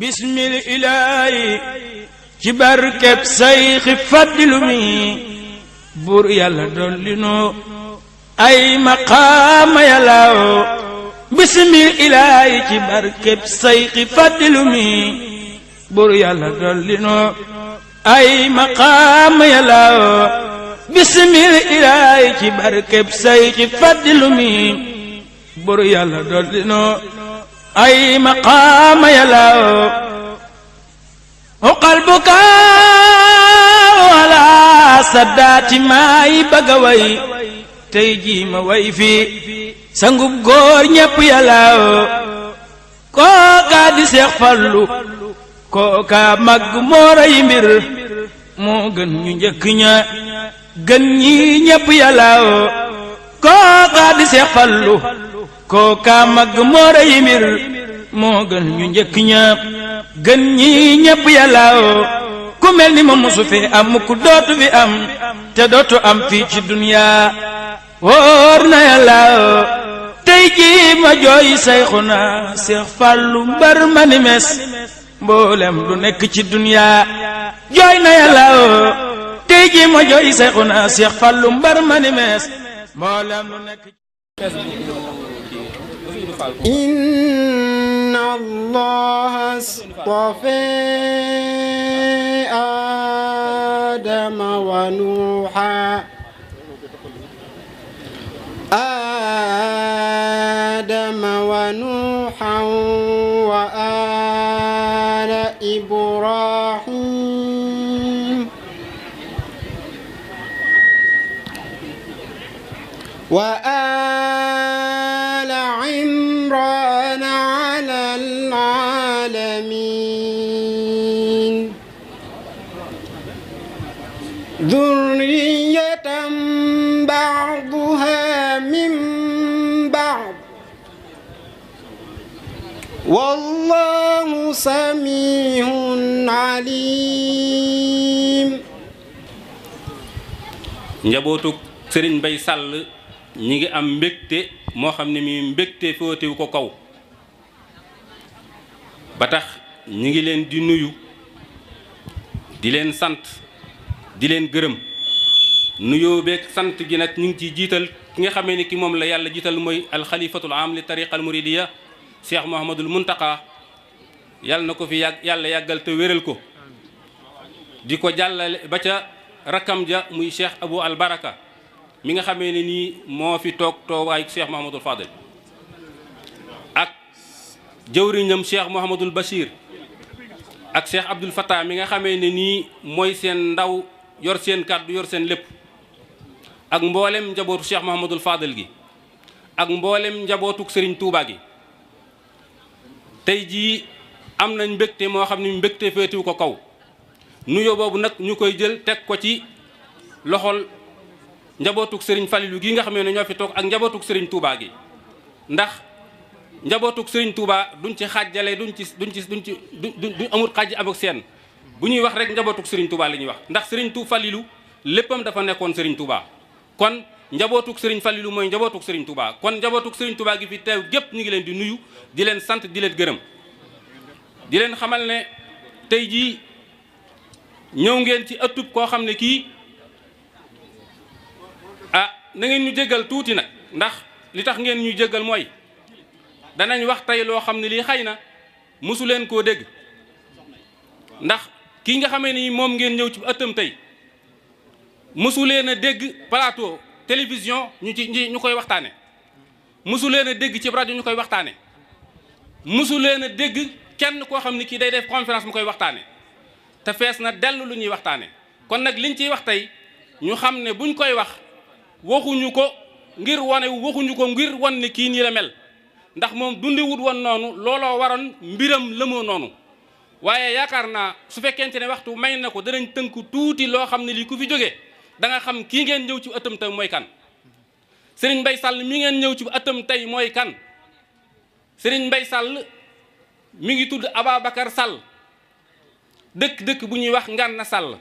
bismil ilaahi ci barkeb sayxi faddilu mi buur yàlla dolli nu ay maqaama yàllaaw bismil ilaahi ci barkeb sayxi faddilu mi buur yàlla dolli nu ay maqaama yàllaaw bismil ilaahi ci barkeb sayxi faddilu mi buur yàlla dolli nu ay maqaama yàllaaw uqal bukaa wala saddaati maay bëgga way tey jii ma way fi sangub góor ñépp yàllaaw kookaa di Seex Fallu kookaa màgg moo rey mbir moo gën ñu njëkk ña gën ñi ñépp yàllaaw kookaa di Seex Fallu kookaa màgg moo rey mbir moo gën ñu njëkk ña gën ñi ñépp yàllaaw ku mel ni ma musu fi am ku dootu fi am te dootu am fii ci duniyaa wóor na yàllaaw tey jii ma jooy sayxuna Seex Fallu mbar ma ni mes mboolem lu nekk ci duniyaa jooy na yàllaaw tey jii ma jooy sayxuna Seex Fallu mbar ma ni mes mboolem lu nekk inna allaha astafaa aadama wa nuuhan wa aala ibrahim wa aala imran ala alamin dhurriyatan ba'duha min ba'd wallahu sami'un alim. njabootuk Sëriñ Mbay Sàll ñi ngi am mbégte moo xam ne mi mbégte footewu ko kaw ba tax ñi ngi leen di nuyu di leen sant di leen gërëm nuyoo beeg sant gi nag ñu ngi ciy jiital ki nga xamee ni ki moom la yàlla jiital mooy alxalifatul am li tariqa al muridiya Cheikh Mouhamadul Muntaqa yàlla na ko fi yàlla yàggal te wéral ko di ko jàllale ba ca rakkam ja muy Cheikh Abou al Baraka mi nga xamee ne nii moo fi toog toowaay Cheikh Mouhamadul Fadel ak jëwriñam Cheikh Mouhamadul Bachir ak Cheikh Abdoul Fattah mi nga xamee ne nii mooy seen ndaw yor seen kàddu yor seen lépp ak mboolem njabootu Cheikh Mouhamadul Fadel gi ak mboolem njabootuk Serigne Touba gi tey jii am nañ mbégte moo xam ne mbégte féetiwu ko kaw nuyoo boobu nag ñu koy jël teg ko ci loxol njabootuk Serigne Falilou gi nga xamee ne ñoo fi toog ak njabootuk Serigne Touba gi ndax njabootuk Serigne Touba duñ ci xàjjale duñ amul xàjj am ak seen bu ñuy wax rek njabootuk Serigne Touba la ñuy wax ndax Serigne Touba Falilou léppam dafa nekkoon Serigne Touba kon njabootuk Serigne Falilou mooy njabootuk Serigne Touba kon njabootuk Serigne Touba gi fi teew gépp ñu ngi leen di nuyu di leen sant di leen gërëm di leen xamal ne tey jii ñëw ngeen ci ëttub koo xam ne kii na ngeen ñu jéggal tuuti nag ndax li tax ngeen ñu jéggal mooy danañ wax tey loo xam ne lii xëy na mosu leen koo dégg ndax kii nga xamee ni moom ngeen ñëw ci ëttam tey mosu leen a dégg plateau télévision ñu koy waxtaane mosu leen a dégg ci rajo ñu koy waxtaane mosu leen a dégg kenn koo xam ne kii day def conférence mu koy waxtaane te fees na dellu lu ñuy waxtaane kon nag liñ ciy wax tey ñu xam ne buñ koy wax waxuñu ko ngir wane waxuñu ko ngir wan ne kii nii la mel ndax moom dundi wut woon noonu looloo waroon mbiram lëmoo noonu waaye yaakaar naa su fekkente ne waxtu may na ko danañ tënk tuuti loo xam ne lii ku fi jógee da nga xam kii ngeen ñëw ci ëttam tey mooy kan Serigne Mbay Sàll mi ngeen ñëw ci ëttam tey mooy kan Serigne Mbay Sàll mi ngi tudd Ababacar Sàll dëkk bu ñuy wax Ngànna Sàll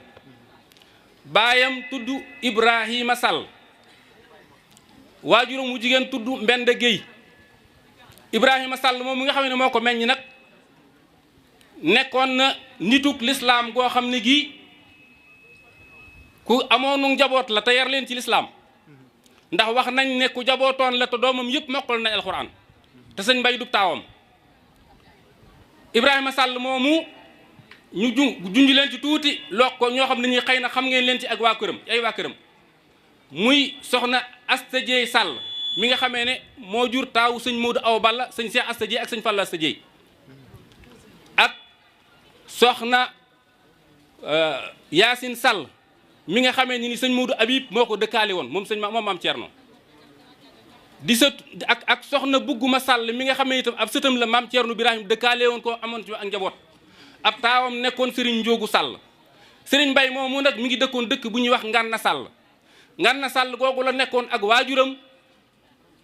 baayam tudd Ibrahima Sàll waajuram mu jigéen tudd Mbende Guèye Ibrahima Sall moom mi nga xam ne moo ko meññ nag nekkoon na nituk lislaam goo xam ne gii ku amoonu njaboot la te yar leen ci lislaam ndax wax nañ ne ku jabootoon la te doomam yëpp mokkal nañ alxuraan te sëñ Mbay du taawam. Ibrahima Sall moomu ñu junj leen ci tuuti loo ko ñoo xam ne ñi xëy na xam ngeen leen ci ak waa këram ay waa këram muy soxna Asta Dieye Sall mi nga xamee ne moo jur taawu sëñ Modou Awa Balla sëñ Cheikh Asta Dieye ak sëñ Fallou Asta Dieye ak soxna Yacine Sall mi nga xamee ni sëñ Modou Habib moo ko dëkkaale woon moom moom maam Thierno di sët ak soxna Bugguma Sall mi nga xamee itam ab sëtam la maam Thierno Birahim dëkkaale woon ko amoon ci ak njaboot ab taawam nekkoon Serigne Ndiogu Sall Serigne Mbay moomu nag mi ngi dëkkoon dëkk bu ñuy wax Nganna Sall Nganna Sall googu la nekkoon ak waajuram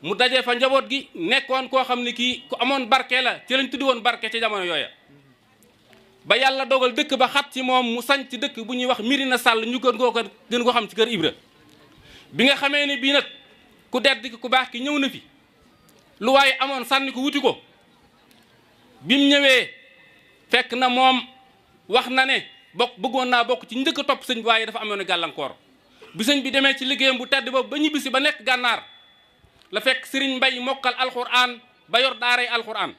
mu daje fa njaboot gi nekkoon koo xam ne kii ku amoon barke la ci lañ tuddi woon barke ci jamono yooya ba yàlla dogal dëkk ba xat ci moom mu sañ ci dëkk bu ñuy wax Mirina Sall ñu gën koo xam ci kër Ibra bi nga xamee ne bii nag ku dedd ki ku baax ki ñëw na fi lu waaye amoon sànni ko wuti ko bim ñëwee fekk na moom wax na ne bëggoon naa bokk ci njëkk a topp sëñ bi waaye dafa amoon gàllankoor bi sëñ bi demee ci liggéeyam bu tedd boobu ba ñibbisi ba nekk gànnaar la fekk Serigne Mbay mokkal alxuraan ba yor daaray alxuraan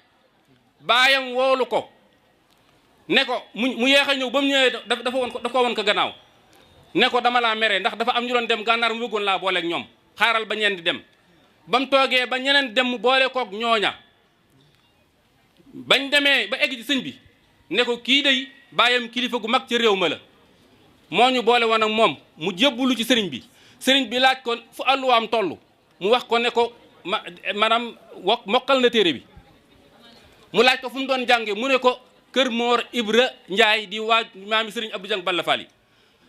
baayam woolu ko ne ko mu yeex a ñëw ba mu ñëwee dafa ko woon ko gannaaw ne ko dama laa mere ndax dafa am ñu doon dem gànnaar mu bëggoon laa booleeg ñoom xaaral ba ñeen di dem ba mu toogee ba ñeneen dem mu boole koog ñooña bañ demee ba egg ci sëñ bi ne ko kii day baayam kilifa gu mag ci réew ma la moo ñu boole woon ak moom mu jébbulu ci sëriñ bi laaj ko fu àlluwaam toll mu wax ko ne ko maanaam mokkal na téere bi mu laaj ko fu mu doon jànge mu ne ko kër Moor Ibra Njaay di waaj maami sëriñ Abdou Jang Balla Faali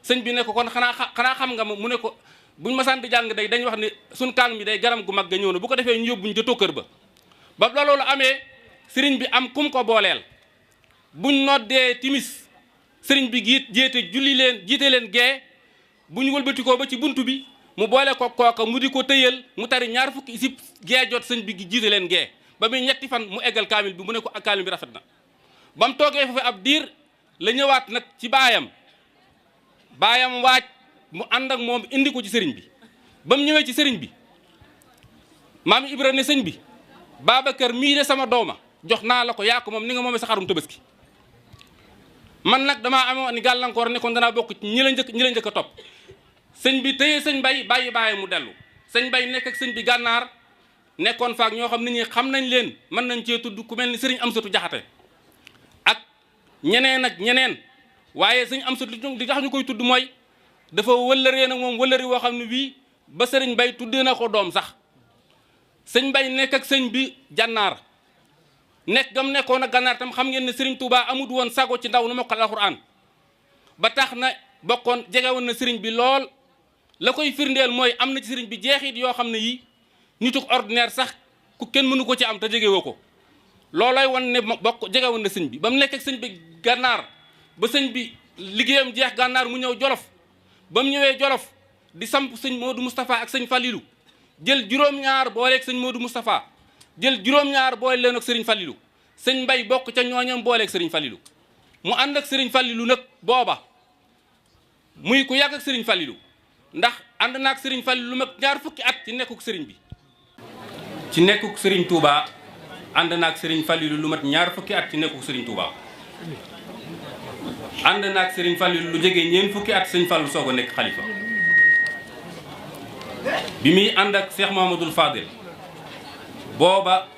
sëñ bi ne ko kon xanaa xam nga ma mu ne ko buñ masaan di jàng day dañ wax ne suñ kaang mi day garam gu mag ga ñëw na bu ko defee ñu yóbbuñ ca tokkër ba loolu amee sëriñ bi am kum ko booleel buñ noddee timis sëriñ bi jiite leen gee buñ wëlbatikoo ba ci buntu bi mu boole ko kooka mu di ko tëyal mu tari ñaar fukki isib gee jot sëñ bi jiite leen gee ba muy ñetti fan mu eggal kaamil bi mu ne ko ak kaamil bi rafet na ba mu toogee foofu ab diir la ñëwaat nag ci baayam waaj mu ànd ak moom indi ko ci sëriñ bi ba mu ñëwee ci sëriñ bi maam Ibra ne sëñ bi Babacar mii de sama dooma jox naa la ko yaa ko moom ni nga moomee sa xarum tabaski man nag damaa amoon ni gàllankoor ne kon danaa bokk ci ñi la njëkk a topp sëñ bi téye sëñ Mbay bàyyi mu dellu sëñ Mbay nekk ak sëñ bi gànnaar nekkoon faak ñoo xam ne ñi xam nañ leen mën nañ cee tudd ku mel ni sëriñ Amsatu Jaxate ak ñeneen waaye sëñ Amsatu li tax ñu koy tudd mooy dafa wëllëree nag moom wëllëri woo xam ne bii ba sëriñ Mbay tuddee na ko doom sax sëñ Mbay nekk ak sëñ bi jànnaar nekk gam nekkoon ak gànnaar tam xam ngeen ne sëriñ Touba amut woon sago ci ndaw nu mokkal alxuraan ba tax na bokkoon jegewoon na sëriñ bi lool la koy firndeel mooy am na ci sëriñ bi jeexit yoo xam ne yi nituk ordinaire sax ku kenn mënu ko ci am te jegewoo ko loolooy wan ne jegewoon na sëñ bi ba mu nekk ak sëñ bi gànnaar ba sëñ bi liggéeyam jeex gànnaar mu ñëw Jolof ba mu ñëwee Jolof di samp sëñ Modou Moustapha ak sëñ Falilou jël juróom-ñaar booleeg sëñ Modou Moustapha jël juróom-ñaar boole leen ak sëriñ Falilou sëñ Mbay bokk ca ñooñam booleeg sëriñ Falilou mu ànd ak sëriñ Falilou nag booba muy ku yàgg ak sëriñ Falilou ndax ànd naak sëriñ Falilou lu mag ñaar fukki at ci nekkuk sëriñ bi ci nekkuk sëriñ Touba ànd naak sëriñ Falilou lu mat ñaar fukki at ci nekkuk sëriñ Touba ànd naak sëriñ Falilou lu jege ñeent fukki at sëñ Fallu soog a nekk xalifa bi muy ànd ak Cheikh Mouhamadoul Fadil booba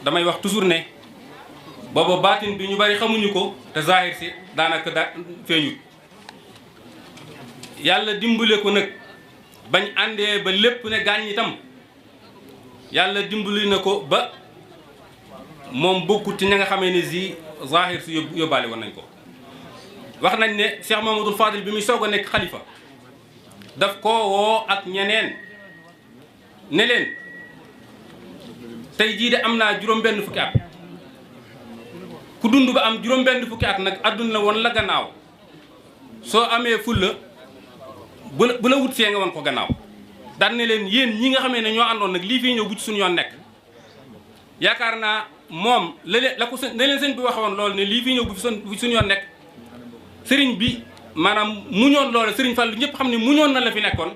damay wax toujours ne booba baatin bi ñu bari xamuñu ko te zahir si daanaka feeñut yàlla dimbale ko nag bañ àndee ba lépp ne gaañ itam yàlla dimbali na ko ba moom bokkut ci ña nga xamee ne si zahir si yóbbaale woon nañ ko wax nañ ne Cheikh Mouhamadoul Fadil bi muy soog a nekk xalifa daf koo woo ak ñeneen ne leen tey jii de am naa juróom-benn fukki at ku dund ba am juróom-benn fukki at nag adduna la woon la gannaaw soo amee fulla bu la wut see nga woon ko gannaaw daan ne leen yéen ñi nga xamee ne ñoo àndoon nag lii fii ñëw bu ci suñu yoon nekk yaakaar naa moom la ko leen sëñ bi waxoon loolu ne lii fi ñëw bu fi suñu yoon nekk sëriñ bi maanaam muñoon loolu sëriñ Fallu ñëpp xam ne muñoon na la fi nekkoon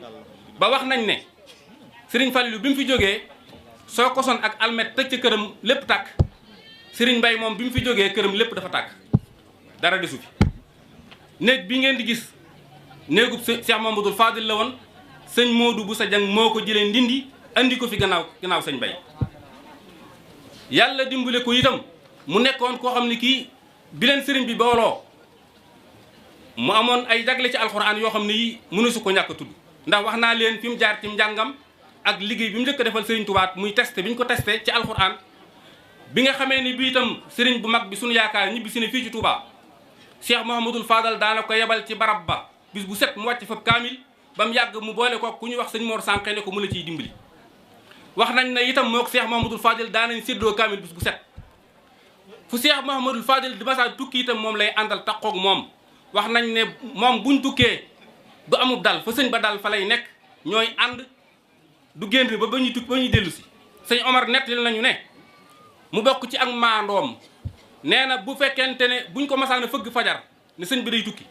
ba wax nañ ne sëriñ Fallu bi mu fi jógee soo kosoon ak almet tëj ca këram lépp tàkk sëriñ Mbay moom bi mu fi jógee këram lépp dafa tàkk dara desu fi néeg bi ngeen di gis néegub Cheikh Mamadou Fadil la woon sëñ Modou bu sa jang moo ko jëlee ndindi andi ko fi gannaaw sëñ Mbay yàlla dimbale ko itam mu nekkoon koo xam ne kii bi leen sëriñ bi booloo mu amoon ay jagle ci alxuraan yoo xam ne yi mënu su ko ñàkk a tudd ndax wax naa leen fi mu jaar ci njàngam ak liggéey bi mu njëkk a defal sëriñ Tuubaa muy testé bi ñu ko testé ci alxuraan bi nga xamee ni bi itam sëriñ bu mag bi suñu yaakaar ñibbi si ne fii ci Touba Cheikh Mouhamadul Fadal daana ko yebal ci barab ba bis bu set mu wàcc fa kaamil ba mu yàgg mu boole ko ku ñuy wax sëñ Mor Sànqe ne ko mu la ciy dimbali wax nañ ne itam moo ko Cheikh Mouhamadul Fadil daanañ séddoo kaamil bis bu set fu Cheikh Mouhamadul Fadil di masa tukki itam moom lay àndal takkoog moom wax nañ ne moom buñ tukkee du amul dal fa sëñ ba dal fa lay nekk ñooy ànd du génn ba ñuy tukki ba ñuy dellu si sëñ Omar nettali nañu ne mu bokk ci ak maandoom nee na bu fekkente ne buñ ko masaan a fëgg fajar ne sëñ bi day tukki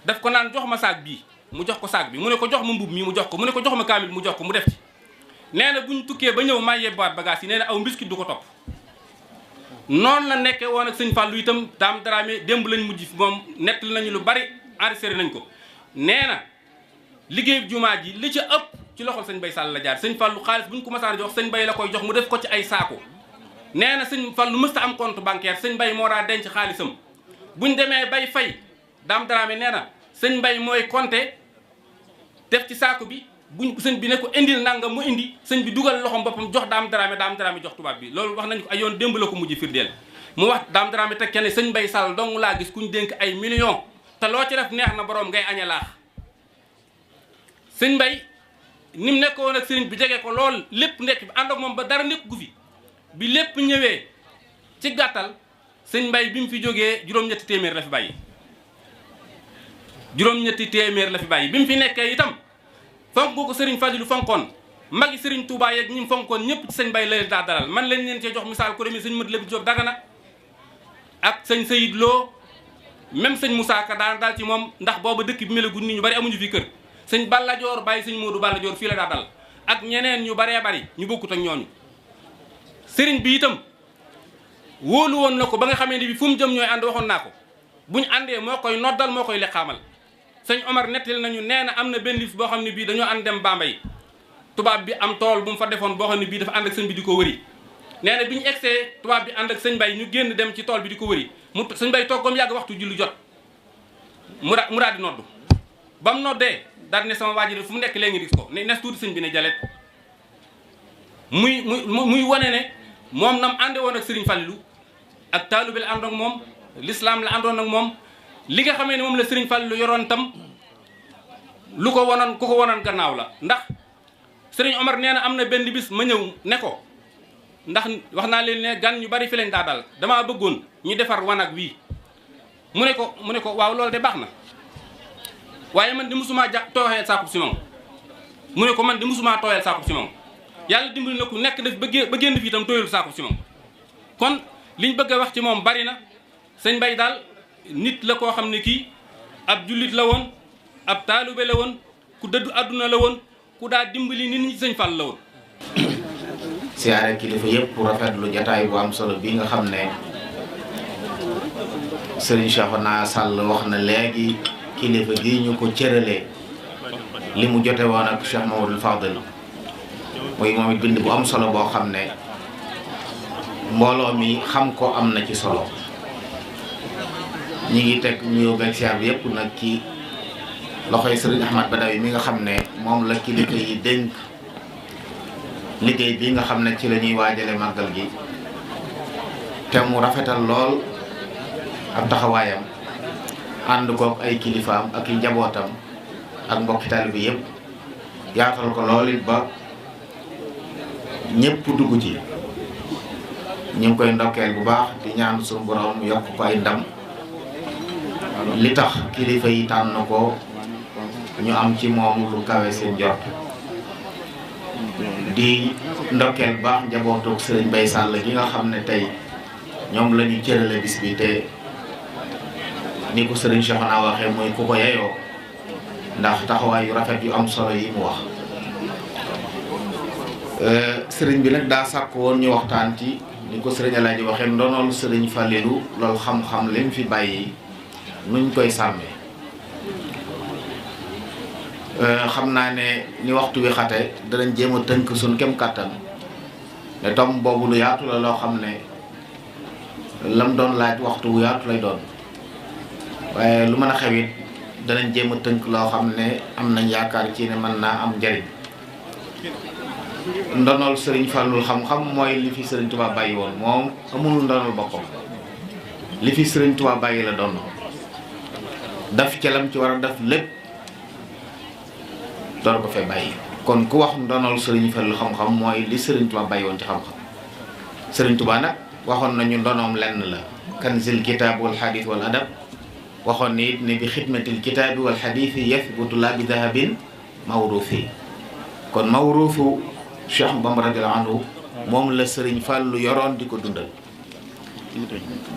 daf ko naan jox ma saag bii mu jox ko saag bi mu ne ko jox ma mbub mi mu jox ko mu ne ko jox ma kaamil mu jox ko mu def ci nee na buñ tukkee ba ñëw may yebbaat bagage yi nee na aw mbiskit du ko topp noonu la nekkee woon ak sëñ Fallou itam daam daraame démb lañ mujj moom nettali nañu lu bari enregistré nañ ko nee na liggéey jumaa ji li ca ëpp ci loxol sëñ Bay Sall la jaar sëñ Fallou xaalis buñ ko masaan jox sëñ Bay la koy jox mu def ko ci ay saako nee na sëñ Fallou mësta am compte bancaire sëñ Bay moo daa denc xaalisam buñ demee bay fay daam daraame nee na sëñ Bay mooy compter def ci saako bi buñ sëñ bi ne ko indil nangam mu indi sëñ bi dugal loxom boppam jox daam daraame jox tubaab bi loolu wax nañ ko ay yoon démb la ko mujj firdeel mu wax daam daraame teg kenn sëñ Bay Sall dong laa gis kuñ dénk ay millions te loo ci def neex na borom ngay añe laax sëñ Mbay ni mu nekkoon ak sëriñ bi jege ko lool lépp nekk bi ànd ak moom ba dara nekk gu fi bi lépp ñëwee ci gàttal sëñ Mbay bi mu fi jógee juróom-ñetti téeméer la fi bàyyi juróom-ñetti téeméer la fi bàyyi bi mu fi nekkee itam fonk ko sëriñ Fadilu fonkoon magi sëriñ Touba yeeg ñi mu fonkoon ñëpp ci sëñ Mbay la leen daa dalal man lañ leen cee jox misaal ko demee sëñ Mët Labi Jóob Dagana ak sëñ Sayid Lo même sëñ Moussa Ka daan daal ci moom ndax booba dëkk bi melagul nit ñu bari amuñu fi kër sëñ Balla Joor bàyyi sëñ Moodu Balla Joor fii la daa dal ak ñeneen ñu baree bari ñu bokkut ak ñooñu sëriñ bi itam wóolu woon na ko ba nga xamee ne bi fu mu jëm ñooy ànd waxoon naa ko buñ àndee moo koy noddal moo koy leqaamal sëñ Omar nettali nañu nee na am na benn bis boo xam ne bii dañoo ànd dem Bambey tubaab bi am tool bu mu fa defoon boo xam ne bii dafa ànd ak sëñ bi di ko wëri nee na bi ñu egsee tubaab bi ànd ak sëñ Mbay ñu génn dem ci tool bi di ko wëri mu sëñ Mbay toog comme yàgg waxtu julli jot mu daal di noddu ba mu noddee daal di ne sama waa ji fu mu nekk léegi gis ko ne nes tuuti sëñ bi ne jalet muy wane ne moom nam ànde woon ak Sëriñ Fallilu ak taalube la àndoon ak moom l'islam la àndoon ak moom li nga xamee ne moom la Sëriñ Fallilu yoroon tam lu ko wonoon ku ko wonoon gannaaw la ndax Sëriñ Omar nee na am na benn bis ma ñëw ne ko ndax wax naa leen ne gan ñu bari fi lañ daa dal damaa bëggoon ñu defar wanag wii mu ne ko waaw loolu de baax na waaye man di musuma tooyal saakub si moom mu ne ko man di musuma tooyal saakub si moom yàlla dimbali na ku nekk def ba génn fii itam tooyal saakub si moom kon liñ bëgg a wax ci moom bari na sëñ Mbay daal nit la koo xam ne kii ab jullit la woon ab taalube la woon ku dëddu àdduna la woon ku daa dimbali nit ñi sëñ Fall la woon. siyaare kilifa yëpp rafetlu jataay bu am solo bi nga xam ne Serigne Cheikhouna Sall wax na léegi kilifa gi ñu ko cëralee li mu jote woon ak Cheikh Mamadou Fadil muy moom it bind bu am solo boo xam ne mbooloo mi xam ko am na ci solo ñi ngi teg nuyoo beeg siyaar bi yëpp nag ci loxoy Serigne Ahmad Badawi mi nga xam ne moom la kilifa yi dénk liggéey bi nga xam ne ci la ñuy waajale màggal gi te mu rafetal lool ab taxawaayam ànd kook ay kilifaam ak i njabootam ak mbokki taalibe bi yëpp yaatal ko lool it ba ñëpp dugg ci ñu ngi koy ndokkeel bu baax di ñaan suñu borom yokk ko ay ndam li tax kilifa yi tànn ko ñu am ci moom lu kawe seen jot di ndokkeel baax njabootu Sëriñ Bay Sall gi nga xam ne tey ñoom la ñu cërale bis bi te ni ko sëriñ Cheikhouna waxee mooy ku ko yeyoo ndax taxawaay yu rafet yu am solo yi mu wax. sëriñ bi nag daa sàkk woon ñu waxtaan ci ni ko sëriñ Alaaji waxee ndonool sëriñ Fallilou loolu xam-xam lim fi bàyyi nuñ koy sàmmee. xam naa ne ni waxtu wi xate danañ jéem a tënk suñ kem kàttan ne tom boobu lu yaatu la loo xam ne lam doon laaj waxtu wu yaatu lay doon waaye lu mën a xewit danañ jéem a tënk loo xam ne am nañ yaakaar ci ne mën naa am njariñ. ndonol sëriñ Fallou xam-xam mooy li fi sëriñ Touba bàyyi woon moom amul ndonol boppam li fi sëriñ Touba bàyyi la doon daf ca lam ci war a def lépp door ko fee bàyyi. kon ku wax ndonol sëriñ Fallou xam-xam mooy li sëriñ Touba bàyyi woon ci xam-xam. sëriñ Touba nag waxoon nañu ndonoom lenn la kanzil kitaab wal xadiis wal adab waxoon ni it ne bi xidmatil kitaabi wal xadiisi yathbutu la bi dahabin mawruufi. kon mawruufu Cheikh Bamba radiyallahu anhu moom la sëriñ Fallou yoroon di ko dundal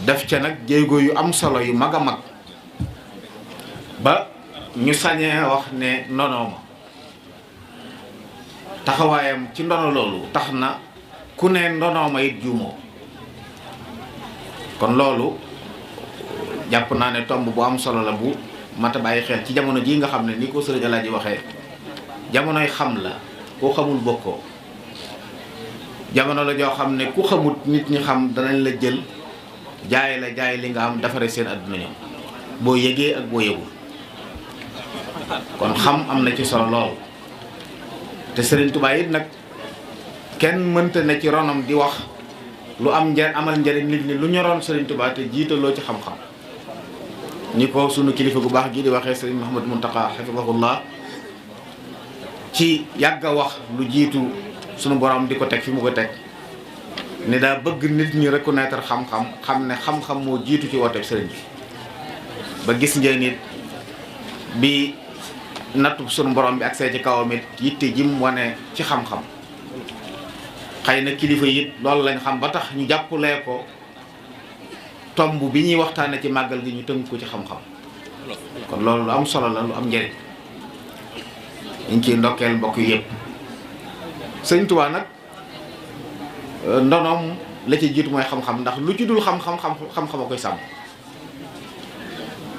def ca nag jéego yu am solo yu mag a mag ba ñu sañee wax ne ndonooma taxawaayam ci ndono loolu tax na ku ne ndonooma it juumoo. kon loolu jàpp naa ne tomb bu am solo la bu mat a bàyyi xel ci jamono ji nga xam ne ni ko sëriñ Alaaji waxee jamonoy xam la koo xamul bokkoo. jamono la joo xam ne ku xamut nit ñi xam danañ la jël jaay li nga am defaree seen adduna ñoom boo yëgee ak boo yëgul. kon xam am na ci solo lool te Serigne Touba it nag kenn mënta ne ci ronam di wax lu am amal njariñ nit ñi lu ñoroon Serigne Touba te jiitaloo ci xam-xam. ni ko sunu kilifa gu baax gi di waxee Serigne Mouhamadou Mountakha hafizahullah ci yàgg a wax lu jiitu sunu borom di ko teg fi mu ko teg ne daa bëgg nit ñi reconnaître xam-xam xam ne xam-xam moo jiitu ci wooteeb sëriñ bi. ba gis ngeen it bi nattu sunu borom bi ak see ci kawam it yitte jim wane ci xam-xam xëy na kilifa it loolu lañ xam ba tax ñu jàppalee ko tomb bi ñuy waxtaane ci màggal gi ñu tënk ko ci xam-xam. kon loolu lu am solo la lu am njëriñ ñu ngi ciy ndokkeel mbokk yi yëpp. sëñ Touba nag ndonoom la ci jiitu mooy xam-xam ndax lu ci dul xam-xam a koy sàmm.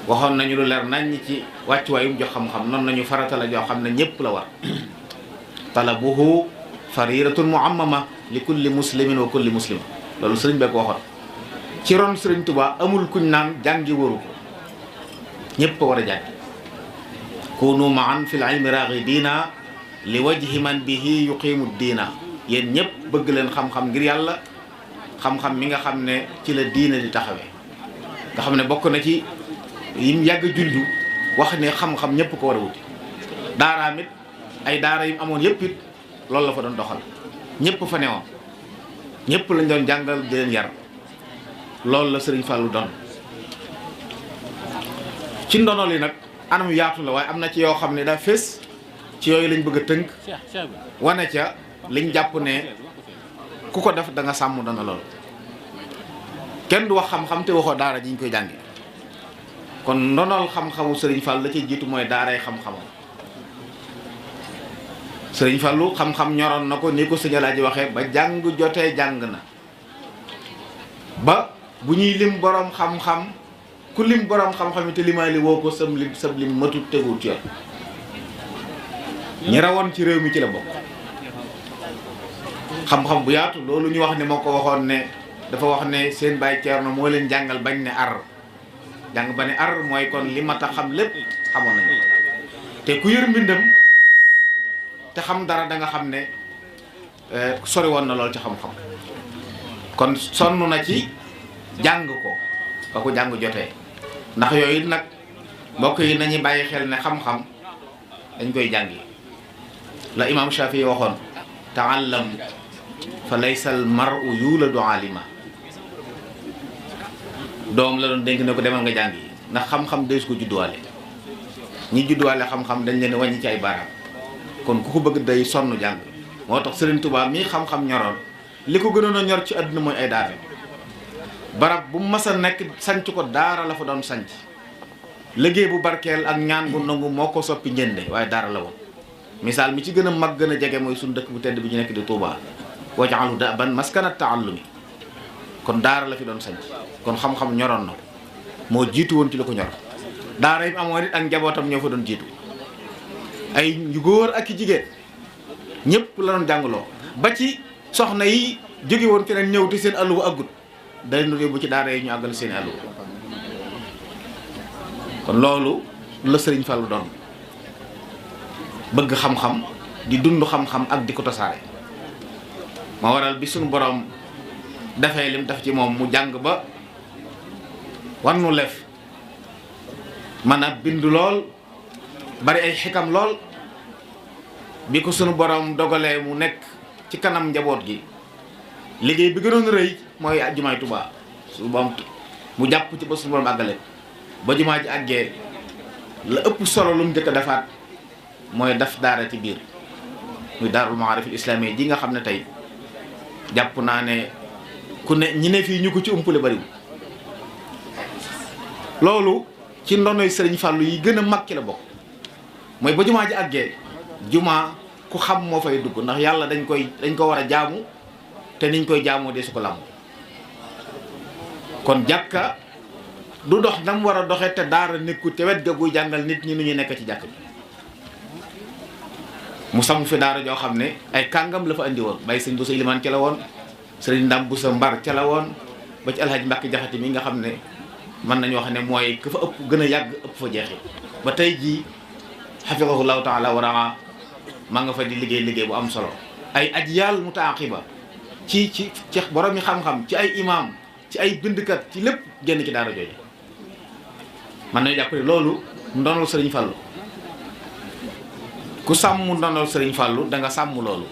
waxoon nañu lu leer nañ ci wàccuwaayum jox xam-xam noonu nañu farata la joo xam ne ñëpp la war. talabuhu fariratun muammama li kulli muslimin wa kulli muslima loolu sëriñ bee ko waxoon. ci ron sëriñ Touba amul kuñ naan jàngi waru ko ñëpp a war a jàngi. kunu maan fil ilmi raghidina li wajhi man bihi yuqimu diina yéen ñëpp bëgg leen xam-xam ngir yàlla xam-xam mi nga xam ne ci la diina di taxawee nga xam ne bokk na ci yim yàgg juldu wax ne xam-xam ñëpp ko war a wuti. daaraam it ay daara yim amoon yëpp it loolu la fa doon doxal ñëpp fa newoon ñëpp lañ doon jàngal di leen yar loolu la Serigne Fallou doon. ci ndono li nag anam yu yaatu la waaye am na ci yoo xam ne daa fés ci yooyu lañ bëgg a tënk wane ca liñ jàpp ne ku ko def da nga sàmm dana lool. kenn du wax xam-xam te waxoo daara ji ñu koy jàngi kon ndonol xam-xamu Serigne Fall la ci jiitu mooy daaray xam-xamam. Serigne Fallou xam-xam ñoroon na ko ni ko sëñ Alaaji waxee ba jàng jotee jàng na ba bu ñuy lim borom xam-xam ku lim borom xam-xam yi te limaali woo ko sab lim matut teguut yoon. ñi rawoon ci réew mi ci la bokk. xam-xam bu yaatu loolu ñu wax ne moo ko waxoon ne dafa wax ne seen baay Ceerno moo leen jàngal bañ ne ar jàng ba ne ar mooy kon li mat a xam lépp xamoon nañu te ku yër mbindam te xam dara da nga xam ne sori woon na lool ci xam-xam. kon sonn na ci jàng ko ba ko jàng jotee ndax yooyu nag mbokk yi nañu bàyyi xel ne xam-xam dañ koy jàngi. la imam Shafi waxoon taallam fa laysa al mar'u yuladu alima doom la doon dénk ne ko demal nga jàngi ndax xam-xam dees ko judduwaale ñi judduwaale xam-xam dañ leen wàññi ci ay baaraam kon ku ko bëgg day sonn jàng. moo tax Serigne Touba mii xam-xam ñoroon li ko gënoon a ñor ci àdduna mooy ay daara barab bu mas a nekk sanc ko daara la fa doon sanc liggéey bu barkeel ak ñaan bu nangu moo ko soppi njënde waaye daara la woon. misaal mi ci gën a mag gën a jege mooy suñu dëkk bu tedd bi ñu nekk di Touba waj'alhu da'ban maskana ta'allumi kon daara la fi doon sanc kon xam-xam ñoroon na moo jiitu woon ci la ko ñor. daara yi amoon it ak njabootam ñoo fa doon jiitu ay ñu góor ak i jigéen ñëpp la doon jàngaloo ba ci soxna yi jóge woon keneen ñëw te seen alluwa aggut day nu yóbbu ci daara yi ñu àggal seen alluwa. kon loolu la Sëriñ Fallu doon bëgg xam-xam di dund xam-xam ak di ko tasaare ma waral bi suñu borom dafay lim daf ci moom mu jàng ba war nu lef man a bind lool bari ay xikam lool bi ko sunu borom dogalee mu nekk ci kanam njaboot gi liggéey bi gënoon rëy mooy jumaay Tuubaa su boom mu jàpp ci ba sunu borom àggale ba jumaa ji àggee la ëpp solo lu mu njëkk a defaat mooy daf daara ci biir muy daarul maarifil islaami ji nga xam ne tey jàpp naa ne ku ne ñi ne fii ñu ko ci umpule bariwul. loolu ci ndonoy Sëriñ Fallu yi gën a mag ci la bokk mooy ba jumaa ji àggee jumaa ku xam moo fay dugg ndax yàlla dañ ko war a jaamu te niñ koy jaamoo de su ko làmb kon jàkka du dox nam war a doxe te daara nekkul te wet ga guy jàngal nit ñi nu ñuy nekk ci jàkk bi mu samu fi daara joo xam ne ay kàngam la fa andi woon bay sëñ Busa Ilimaan ca la woon sëriñ Ndam Busa Mbar ca la woon ba ci alxaaji Mbàkke Jaxate mi nga xam ne mën nañu wax ne mooy ku fa ëpp gën a yàgg ëpp fa jeexi ba tey jii xafidahullahu taala wa raa maa nga fa di liggéey bu am solo ay ajyaal mutaaqiba ci borom yi xam-xam ci ay imaam ci ay bindkat ci lépp génn ci daara jooju man nañu jàpp ne loolu ndonol Sëriñ Fallu ku sàmm ndonol Sëriñ Fallu da nga sàmm loolu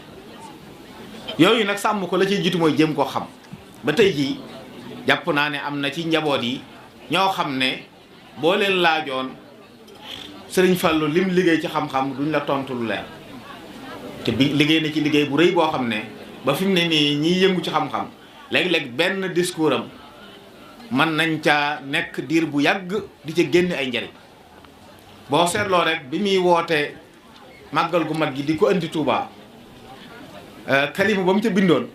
yooyu nag sàmm ko la ciy jiitu mooy jéem koo xam ba tey jii jàpp naa ne am na ci njaboot yi ñoo xam ne boo leen laajoon Sëriñ Fallu lim liggéey ci xam-xam duñ la tontu lu leer te bi liggéey na ci liggéey bu rëy boo xam ne ba fi mu ne nii ñiy yëngu ci xam-xam léeg-léeg benn discours am mën nañ caa nekk diir bu yàgg di ca génne ay njariñ boo seetloo rek bi muy wootee màggal gu mag gi di ko indi Touba kalima ba mu ca bindoon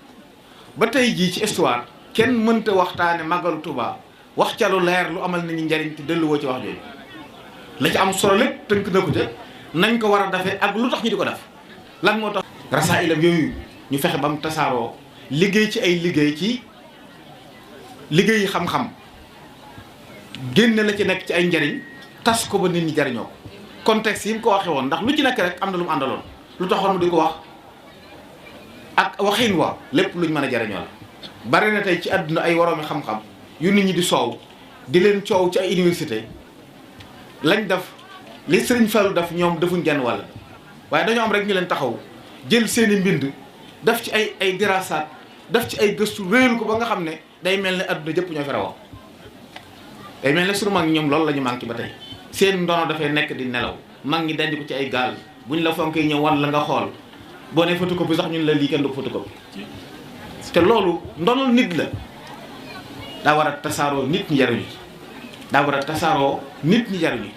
ba tey jii ci histoire kenn mënta waxtaane màggalu Touba wax ca lu leer lu amal nit ñi njariñ te delluwoo ci wax jooju la ci am solo lépp tënk na ko te nañ ko war a defee ak lu tax ñu di ko def lan moo tax rasailam yooyu ñu fexe ba mu tasaaroo liggéey ci ay liggéey ci liggéey xam-xam génne la ci nekk ci ay njariñ tas ko ba nit ñi jariñoo ko contexte yi mu ko waxee woon ndax lu ci nekk rek am na lu mu àndaloon lu taxoon mu di ko wax ak waxin wa lépp luñ mën a jariñoo la bari na tey ci àdduna ay woroomi xam-xam yu nit ñi di soow di leen coow ci ay université lañ def li Sëriñ Fallu def ñoom defuñ genn wàll waaye dañoo am rek ñu leen taxaw jël seeni mbind def ci ay dirasaat def ci ay gëstu réyal ko ba nga xam ne day mel ne adduna jëpp ñoo fi rawoo day mel ne sunu mag ñoom loolu la ñu manqué ba tey seen ndono dafay nekk di nelaw mag ñi dandi ko ci ay gaal buñ la fonkee ñëw wan la nga xool boo ne photocopie sax ñun la lii kenn du photocopie te loolu ndonol nit la daa war a tasaaroo nit ñi jaruñu daa war a tasaaroo nit ñi jaruñu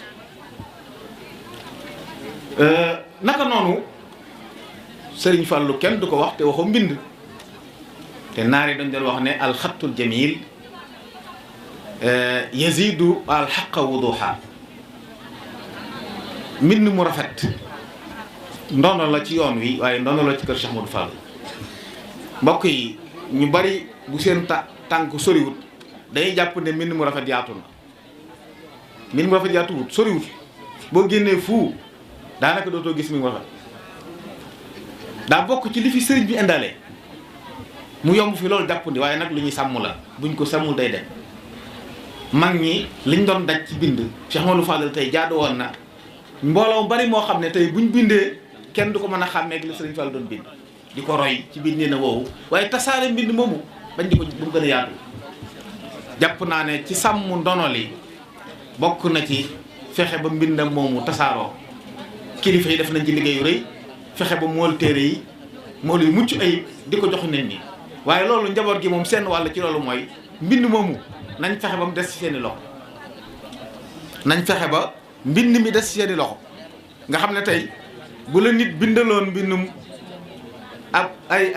naka noonu Sëriñ Fallu kenn du ko wax te waxu mbind te naari dañ doon wax ne alxattul jamil yazidu alxaqa wuduha mbind mu rafet ndono la ci yoon wi waaye ndono la ci kër Cheikh Modou Fall mbokk yi ñu bari bu seen tànk soriwut dañuy jàpp ne mbind mu rafet yaatu na mbind mu rafet yaatuwut soriwut boo génnee fu daanaka dootoo gis mbind mu rafet daa bokk ci li fi sëriñ bi indaale mu yomb fi loolu jàppandi waaye nag lu ñuy sàmm la buñ ko sàmmul day dem mag ñi liñ doon daj ci bind Cheikh Modou Fadel tey jaadu woon na mbooloo bari moo xam ne tey buñ bindee kenn du ko mën a xàmmeeg li Sëriñ Fall doon bind di ko roy ci biir nee na woowu waaye tasaare mbind moomu bañ di ko bu mu gën a yaatu jàpp naa ne ci sàmm ndono li bokk na ci fexe ba mbindam moomu tasaaroo kilifa yi def nañ ci liggéeyu rëy fexe ba mool téere yi mool yu mucc ayib di ko jox nit ñi waaye loolu njaboot gi moom seen wàll ci loolu mooy mbind moomu nañ fexe ba mu des ci seeni loxo nañ fexe ba mbind mi des ci seeni loxo nga xam ne tey bu la nit bindaloon mbindum ab ay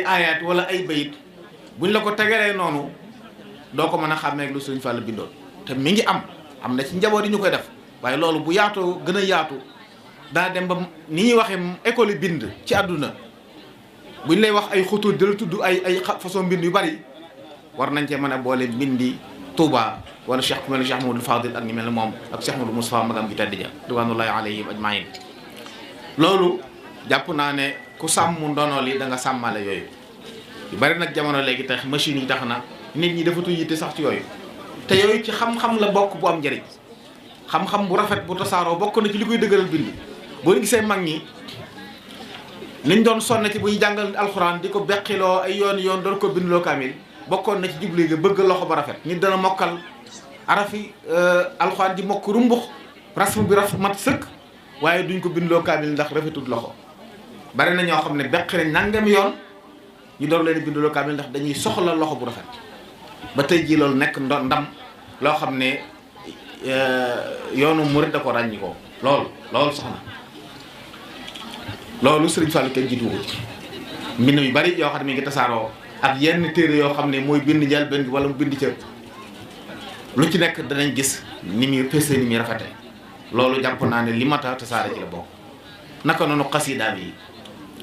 ayat wala ay bayit buñ la ko tegalee noonu doo ko mën a xàmmee ak lu Sëriñ Fallu bindoon te mi ngi am na ci njaboot yi ñu koy def waaye loolu bu yaatoo gën a yaatu daa dem ba ni ñuy waxee école yi bind ci àdduna buñ lay wax ay xutuut di la tudd ay façon mbind yu bari war nañ cee mën a boole mbindi Touba wala Cheikh ku mel ne Cheikh Mamadou Fadil ak ñi mel ne moom ak Cheikh Mamadou Moustapha magam gi tedd ja ridwanullahi alayhim ajmain loolu jàpp naa ne ku sàmm ndonool yi da nga sàmmale yooyu yu bari nag jamono léegi tax machine yi tax na nit ñi dafatu yitte sax ci yooyu te yooyu ci xam-xam la bokk bu am njëriñ xam-xam bu rafet bu tasaaroo bokk na ci li koy dëgëral bind boo gisee mag ñi niñ doon sonn ci bu ñu jàngal alxuraan di ko beqiloo ay yoon doon ko bindloo kaamil bokkoon na ci jublu gi bëgg loxo ba rafet nit dana mokkal arafi alxuraan di mokk rumbux rasm bi raf mat sëkk waaye duñ ko bindloo kaamil ndax rafetul loxo bari na ñoo xam ne beqi nañ nangam yoon ñu door leen bindloo kaamil ndax dañuy soxla loxo bu rafet ba tey jii loolu nekk ndam loo xam ne yoonu murid da ko ràññi ko loolu soxna loolu Sëriñ Fallu kenn jiitu ko ci mbind yu bari yoo xam ne mi ngi tasaaroo ak yenn téere yoo xam ne mooy bind njël benn wala mu bind ca lu ci nekk danañ gis ni muy fese ni muy rafete loolu jàpp naa ne li mata tasaare ci la bokk naka noonu xasidaam yi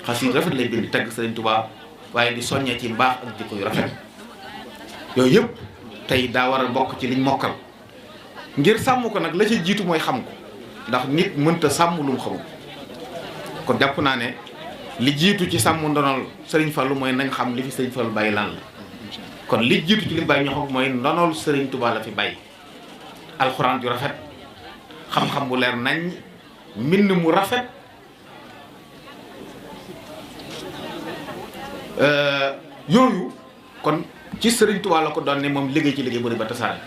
xasiid rafet lay bind tagg Sëriñ Tuubaa waaye di soññee ci mbaax ak jikko yu rafet yooyu yëpp tey daa war a bokk ci liñ mokkal ngir sàmm ko nag la ca jiitu mooy xam ko ndax nit mënta sàmm lu mu xamul kon jàpp naa ne li jiitu ci sàmm ndonol Sëriñ Fallu mooy nañ xam li fi Sëriñ Fallu bàyyi lan la kon li jiitu ci li mu bàyyi ñoo xam mooy ndonol Sëriñ Tuubaa la fi bàyyi alxuraan ju rafet xam-xam bu leer nañ mbind mu rafet yooyu kon ci Sëriñ Tuubaa la ko doon ne moom liggéey ci liggéey bu ba tasaare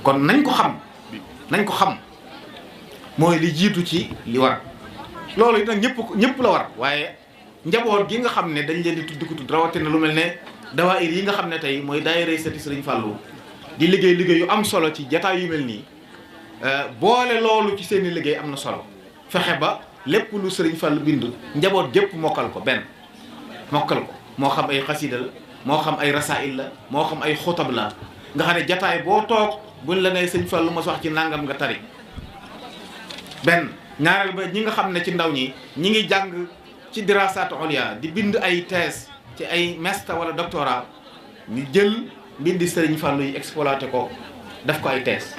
kon nañ ko xam mooy li jiitu ci li war loolu it nag ñëpp la war waaye njaboot gi nga xam ne dañ leen di tudd ko tudd rawatina lu mel ne dawaayir yi nga xam ne tey mooy daayira sëti Sëriñ Fallu di liggéey yu am solo ci jataay yu mel nii boole loolu ci seeni liggéey am na solo fexe ba lépp lu Sëriñ Fallu bind njaboot gépp mokkal ko moo xam ay xasida la moo xam ay rasail la moo xam ay xutab la nga xam ne jataay boo toog buñ la nee Sëriñ Fallu mos wax ci nangam nga tari benn ñaareel ba ñi nga xam ne ci ndaw ñi ngi jàng ci dirasaat ulya di bind ay thèse ci ay master wala doctorat ñu jël mbindi Sëriñ Fallu yi exploité ko def ko ay thèse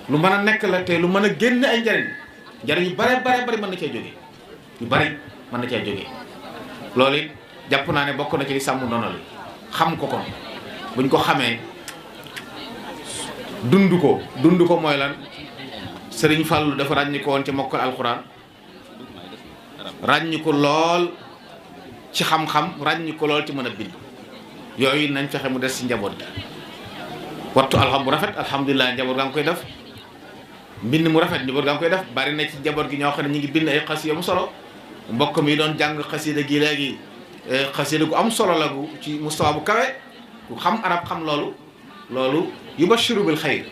lu mën a nekk la te lu mën a génn ay njariñ yu bare mën na cee jógee yu bari mën na cee jógee loolu it jàpp naa ne bokk na ci li sàmm ndono li xam ko kon buñ ko xamee dund ko mooy lan Sëriñ Fallu dafa ràññi ko woon ci mokkal alxuraan ràññi ko lool ci xam-xam ràññi ko lool ci mën a bind yooyu nañ fexe mu des ci njaboot gi wattu alxam bu rafet alhamdulilah njaboot gaa ngi koy def mbind mu rafet njaboot gaa ngi koy def bari na ci njaboot gi ñoo xam ne ñu ngi bind ay xasida mu solo mbokk mi doon jàng xasida gi léegi xasida gu am solo la gu ci mustawa bu kawe ku xam arab xam loolu yubashiru bil xayr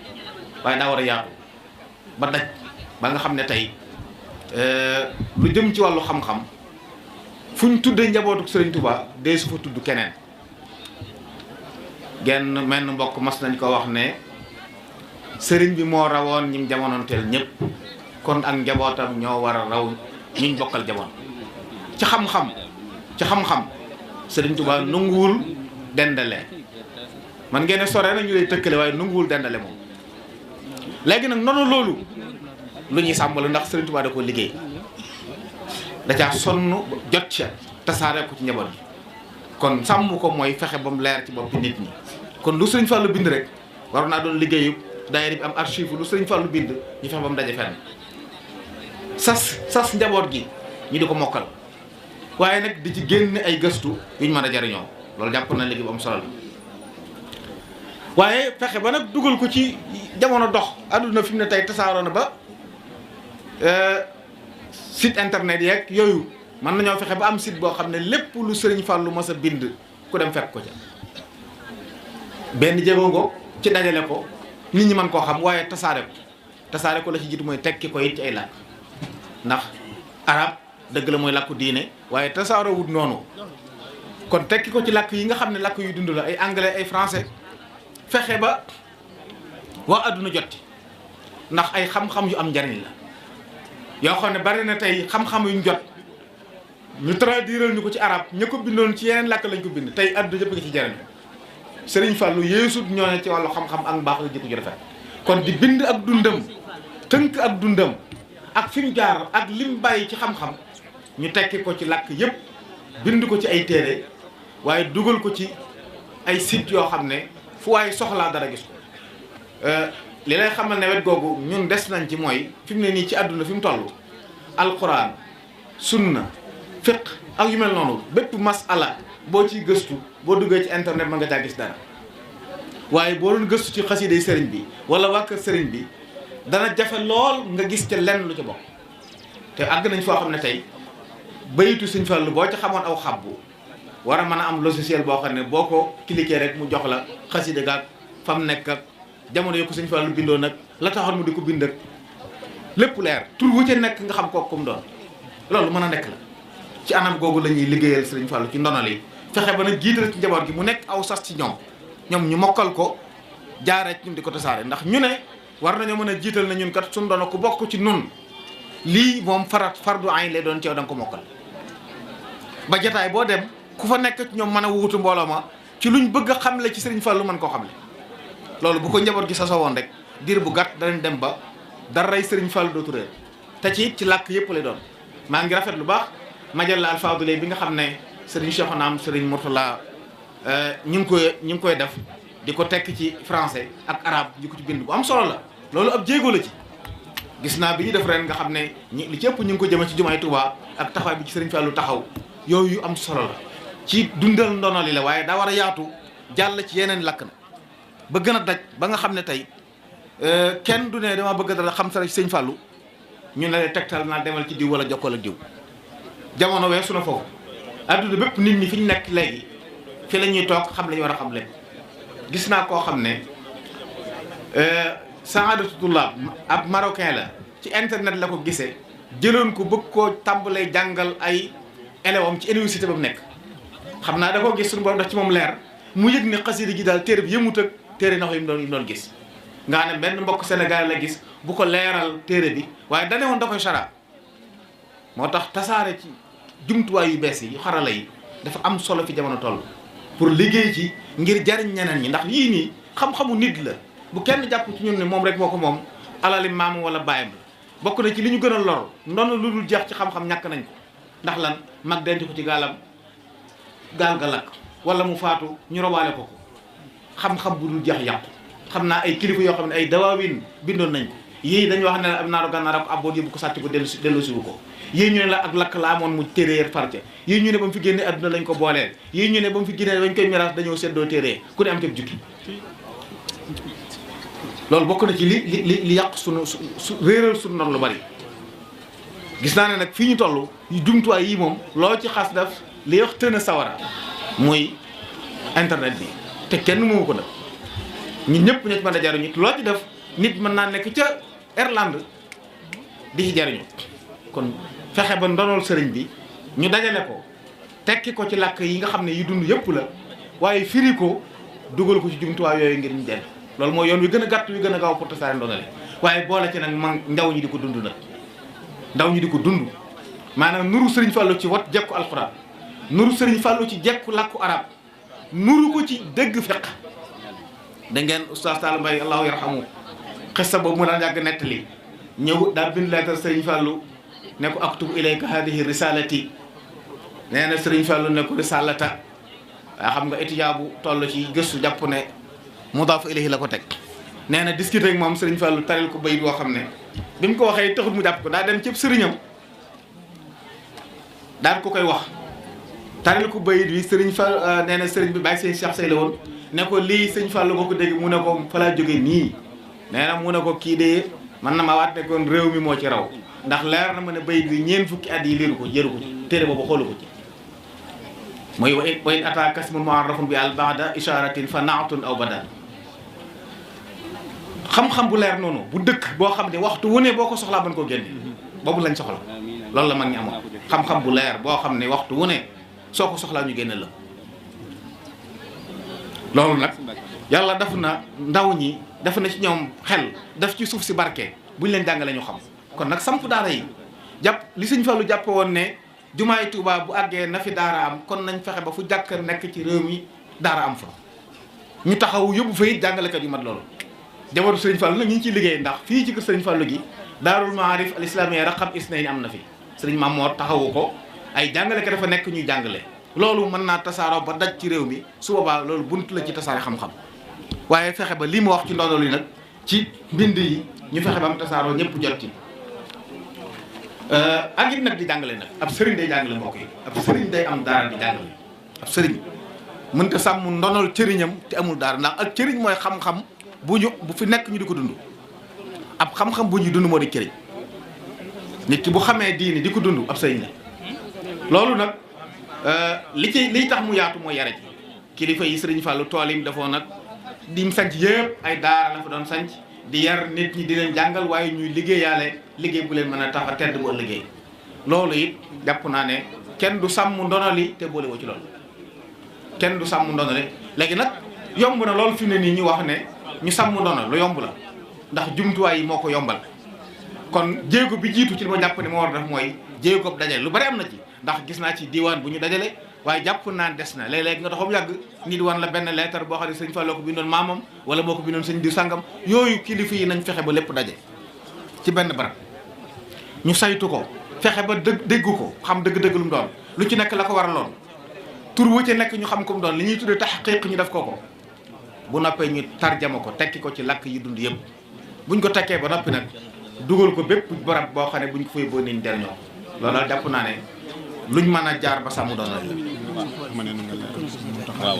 waaye daa war a yaatu ba daj ba nga xam ne tey lu jëm ci wàllu xam-xam fu ñu tuddee njabootu Sëriñ Tuubaa dee su fa tudd keneen genn menn mbokk mas nañ ko wax ne sëriñ bi moo rawoon ñim jamonoonteel ñëpp kon ak njabootam ñoo war a raw ñuñ bokkal jamono ci xam-xam Sëriñ Tuubaa nanguwul dendale man ngeen sore na ñu lay tëkkale waaye nanguwul dendale moom léegi nag noonu loolu lu ñuy sàmm la ndax Sëriñ Tuubaa da ko liggéey da caa sonn jot ca tasaare ko ci njaboot gi kon sàmm ko mooy fexe ba mu leer ci boppi nit ñi kon lu Sëriñ Fallu bind rek war naa doon liggéeyu daayira bi am archive lu Sëriñ Fallu bind ñu fexe ba mu daje fenn sas njaboot gi ñu di ko mokkal waaye nag di ci génn ay gëstu yuñ mën a jariñoo loolu jàpp na liggéey bu am solo la waaye fexe ba nag dugal ko ci jamono dox àdduna fi mu ne tey tasaaroo na ba site internet yeeg yooyu mën nañoo fexe ba am site boo xam ne lépp lu Sëriñ Fallu mos a bind ku dem fekk ko ca benn jéego ngo ci dajale ko nit ñi mën koo xam waaye tasaare ko la ci jiitu mooy tekki ko it ci ay làkk ndax arab dëgg la mooy làkku diine waaye tasaaroo wut noonu kon tekki ko ci làkk yi nga xam ne làkk yu dund la ay anglais ay français fexe ba waa adduna jotti ndax ay xam-xam yu am njariñ la yoo xam ne bari na tey xam-xam yuñ jot ñu traduiral ñu ko ci arab ña ko bindoon ci yeneen làkk lañ ko bind tey adduna yëpp nga ci jariñ Sëriñ Fallu yeesut ñoo ne ci wàllu xam-xam ak mbaax la jikko ju rafet kon di bind ak dundam tënk ak dundam ak fi mu jaar ak lim bàyyi ci xam-xam ñu tekki ko ci làkk yëpp bind ko ci ay téere waaye dugal ko ci ay site yoo xam ne fu waaye soxlaa dara gis ko li lay xamal ne wet googu ñun des nañ ci mooy fi mu ne nii ci àdduna fi mu toll alquran sunna fiq ak yu mel noonu bépp masala boo ciy gëstu boo duggee ci internet mën nga caa gis dara waaye boo doon gëstu ci xasiday sëriñ bi wala waa kër sëriñ bi dana jafe lool nga gis ca lenn lu ca bokk te àgg nañ foo xam ne tey bayitu Sëñ Fallu boo ca xamoon aw xabbu war a mën a am logiciel boo xam ne boo ko cliquer rek mu jox la xasida gaag fa mu nekk ak jamono yi ko Sëñ Fallu bindoo nag la taxoon mu di ko bind ak lépp leer tur wu ca nekk nga xam kooku mu doon loolu mën a nekk la ci anam googu la ñuy liggéeyal Sëriñ Fallu ci ndonal yi fexe ba nag jiital ci njaboot gi mu nekk aw sas ci ñoom ñu mokkal ko jaaree ci ñun di ko tasaare ndax ñu ne war nañoo mën a jiital na ñun kat suñu doon ku bokk ci nun lii moom fardu ayn lay doon ci yow da nga ko mokkal ba jotaay boo dem ku fa nekk ci ñoom mën a wuutu mbooloo ma ci luñ bëgg a xamle ci Sëriñ Fallu mën koo xamle loolu bu ko njaboot gi sasoo woon rek diir bu gàtt danañ dem ba daray Sëriñ Fallu dootu réer te ci làkk yëpp lay doon maa ngi rafet lu baax majalla al fadile bi nga xam ne Sëriñ Cheikhouna am Sëriñ Mourtala ñu ngi koy def di ko tekk ci français ak arabe di ko ci bind bu am solo la loolu ab jéego la ci gis naa bi ñu def ren nga xam ne li ci ëpp ñu ngi ko jëme ci jumaay Tuubaa ak taxawaay bi ci Sëriñ Fallu taxaw yooyu yu am solo la ci dundal ndono li la waaye daa war a yaatu jàll ci yeneen lakk na ba gën a daj ba nga xam ne tey kenn du ne dama bëgg dara xam sa Sëriñ Fallu ñu ne la tegtal naa demal ci diw wala jokkal ak diw jamono weesu na foofu adduna bépp nit ñi fi ñu nekk léegi fi la ñuy toog xam la ñu war a xam leen gis naa koo xam ne Saadatu Tullaab ab marocain la ci internet la ko gisee jëloon ko bëgg koo tàmbalee jàngal ay élèves am ci université ba mu nekk xam naa da koo gis suñu borom daf ci moom leer mu yëg ne xasida gi daal téere bi yëmut ak téere nax yi mu doon gis nga ne benn mbokk Sénégal la gis bu ko leeral téere bi waaye dane woon da koy chara moo tax tasaare ci jumtuwaay yu bees yi yu xarala yi dafa am solo fi jamono toll pour liggéey ci ngir jariñ ñeneen ñi ndax yii nii xam-xamu nit la bu kenn jàpp ci ñun ne moom rek moo ko moom alali maamu wala baayam la bokk na ci li ñu gën a lor ndono lu dul jeex ci xam-xam ñàkk nañ ko ndax lan mag denc ko ci gaal ga lakk wala mu faatu ñu robaale ko xam-xam bu dul jeex yàqu xam naa ay kilifa yoo xam ne ay dawaawin bindoon nañ ko yii dañu wax ne am naaru gànnaar ak abboon yóbbu ko sàcc ko dellusiwu ko yii ñu ne la ak lakk la amoon mu téeréer farce yii ñu ne ba mu fi génne adduna lañ ko booleel yii ñu ne ba mu fi génne bañ koy miraas dañoo seddoo téeree ku ne am teb jukki loolu bokk na ci li yàq su réeral sunu ndor lu bari gis naa ne nag fii ñu toll jumtuwaay yii moom loo ci xas def li wax tën a sawara muy internet bi te kenn moomu ko def ñun ñëpp ñoo ci mën a jariñu loo ci def nit mën naa nekk ca Irlande di ci jariñu kon fexe ba ndonol sëriñ bi ñu dajale ko tekki ko ci làkk yi nga xam ne yu dund yëpp la waaye firi ko dugal ko ci jumtuwaay yooyu ngir ñu jël loolu mooy yoon wi gën a gàtt wi gën a gaaw pour tasaare ndonale waaye boole ci nag man ndaw ñi di ko dund nag ndaw ñi di ko dund maanaam nuru sëriñ Fallu ci wat jekku alxuraan nuru sëriñ Fallu ci jekku làkku arab nuru ko ci dégg fiq da ngeen oustaz Talla Mbaye allahu yarhamu xissa boobu mu daan yàgg nettali ñëw daal bind leetar sëriñ Fallu ne ko aktubu ilayka hadihi risalati nee na sëriñ Fallu ne ko risalata waa xam nga étudiant bu toll ci gëstu jàpp ne mudaaf ilayhi la ko teg nee na discuter ak moom sëriñ Fallu taril ko bayit boo xam ne bi mu ko waxee taxut mu jàpp ko daa dem cëpp sëriñam daal ko koy wax taril ko bayit bi sëriñ Fall nee na sëriñ bi bàyyi seen Cheikh Say la woon ne ko lii sëriñ Fallu boo ko dégg mu ne ko fa laa jóge nii nee na mu ne ko kii de man na ma waat ne kon réew mi moo ci raw ndax leer na ma ne bayit bi ñeent fukki at yi liiru ko jëru ko ci téere boobu xoolu ko ci mooy wa in ataaka ismun mu'arrafun bi al ba'da isharatin fa naatun aw badal. xam-xam bu leer noonu bu dëkk boo xam ne waxtu wu ne boo ko soxlaa mën koo génne boobu lañ soxla loolu la mag ñi amoon xam-xam bu leer boo xam ne waxtu wu ne soo ko soxlaa ñu génne la. loolu nag yàlla def na ndaw ñi def na ci ñoom xel def ci suuf si barke buñ leen jàngale ñu xam kon nag samp daara yi jàpp li Sëñ Fallu jàpp woon ne jumaay Tuubaa bu àggee na fi daara am kon nañ fexe ba fu jàkkar nekk ci réew mi daara am fa ñu taxaw yóbbu fa it jàngalekat yu mat loolu. jabaru Sëriñ Fallu nag ñu ngi ciy liggéey ndax fii ci kër Sëriñ Fallu gi daarul maarif al islamiyya raqam isnayn am na fi Sëriñ Mamoor taxawu ko ay jàngalekat dafa nekk ñuy jàngale. loolu mën naa tasaaroo ba daj ci réew mi su boobaa loolu bunt la ci tasaare xam-xam waaye fexe ba li mu wax ci ndondol yi nag ci mbind yi ñu fexe ba am tasaaroo ñëpp jot ci. ak it nag di jàngale nag ab sëriñ day jàngale mbokk yi ab sëriñ day am daara di jàngale ab sëriñ mënta sàmm ndonol cëriñam te amul daara ndax ak cëriñ mooy xam-xam bu fi nekk ñu di ko dund ab xam-xam bu ñu dund moo di cëriñ nit ki bu xamee diini di ko dund ab sëriñ la loolu nag liy tax mu yaatu mooy yare ji kilifa yi Sëriñ Fallu tool yi dafa nag dim sanc yëpp ay daara la fa doon sanc di yar nit ñi di leen jàngal waaye ñuy liggéeyaale liggéey bu leen mën a tax a tedd bu liggéey loolu it jàpp naa ne kenn du sàmm ndonoli te boole woo ci loolu kenn du sàmm ndonoli léegi nag yomb na loolu fi ne nii ñu wax ne ñu sàmm ndono lu yomb la ndax jumtuwaay yi moo ko yombal kon jéego bi jiitu ci li ma jàpp ne moo war a def mooy jéego dajale lu bari am na ci ndax gis naa ci diwaan bu ñu dajale waaye jàpp naa des na léeg-léeg nga taxaw yàgg nit wan la benn lettre boo xam ne Sëñ Fallu ko bindoon maamam wala moo ko bindoon sëñ diw sàngam yooyu kilifa yi nañ fexe ba lépp daje ci benn barab ñu saytu ko fexe ba déggu ko xam dëgg-dëgg lu mu doon lu ci nekk la ko waraloon tur wu ci nekk ñu xam ko mu doon li ñuy tuddee tahqiq ñu def ko bu noppee ñu tarjama ko tekki ko ci làkk yi dund yëpp buñ ko tekkee ba noppi nag dugal ko bépp barab boo xam ne buñ ko fay boo niñ derñoo loolu daal jàpp naa ne luñ mën a jaar ba sàmm doon la waaw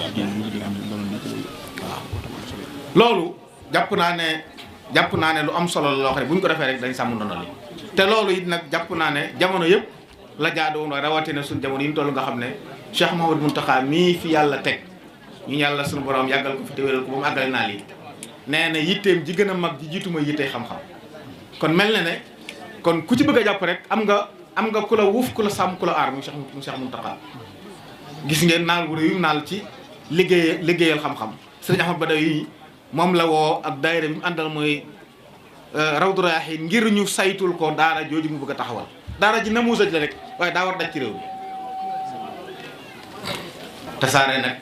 loolu jàpp naa ne lu am solo la loo xam ne buñ ko defee rek dañ sàmm ndono li te loolu it nag jàpp naa ne jamono yëpp la jaadu woon rawatina suñ jamono yi ñu toll nga xam ne Cheikh Mouhamadou Mountakha mii fi yàlla teg ñu yàlla suñu borom yàggal ko fi te wéral ko ba mu àggale naa lii nee na yitteem ji gën a mag ji jiituma yittee xam-xam kon mel na ne kon ku ci bëgg a jàpp rek am nga ku la wuuf ku la sàmm ku la aar mu Cheikh Mountakha gis ngeen naal wu rëy naal ci liggéeyal xam-xam sëriñ Ahmad Badawi yi moom la woo ak daayira bi mu àndal mooy Rawdu Rayaahiin ngir ñu saytul ko daara jooju mu bëgg a taxawal daara ji na muusaj la rek waaye daa war daj ci réew mi tasaare nag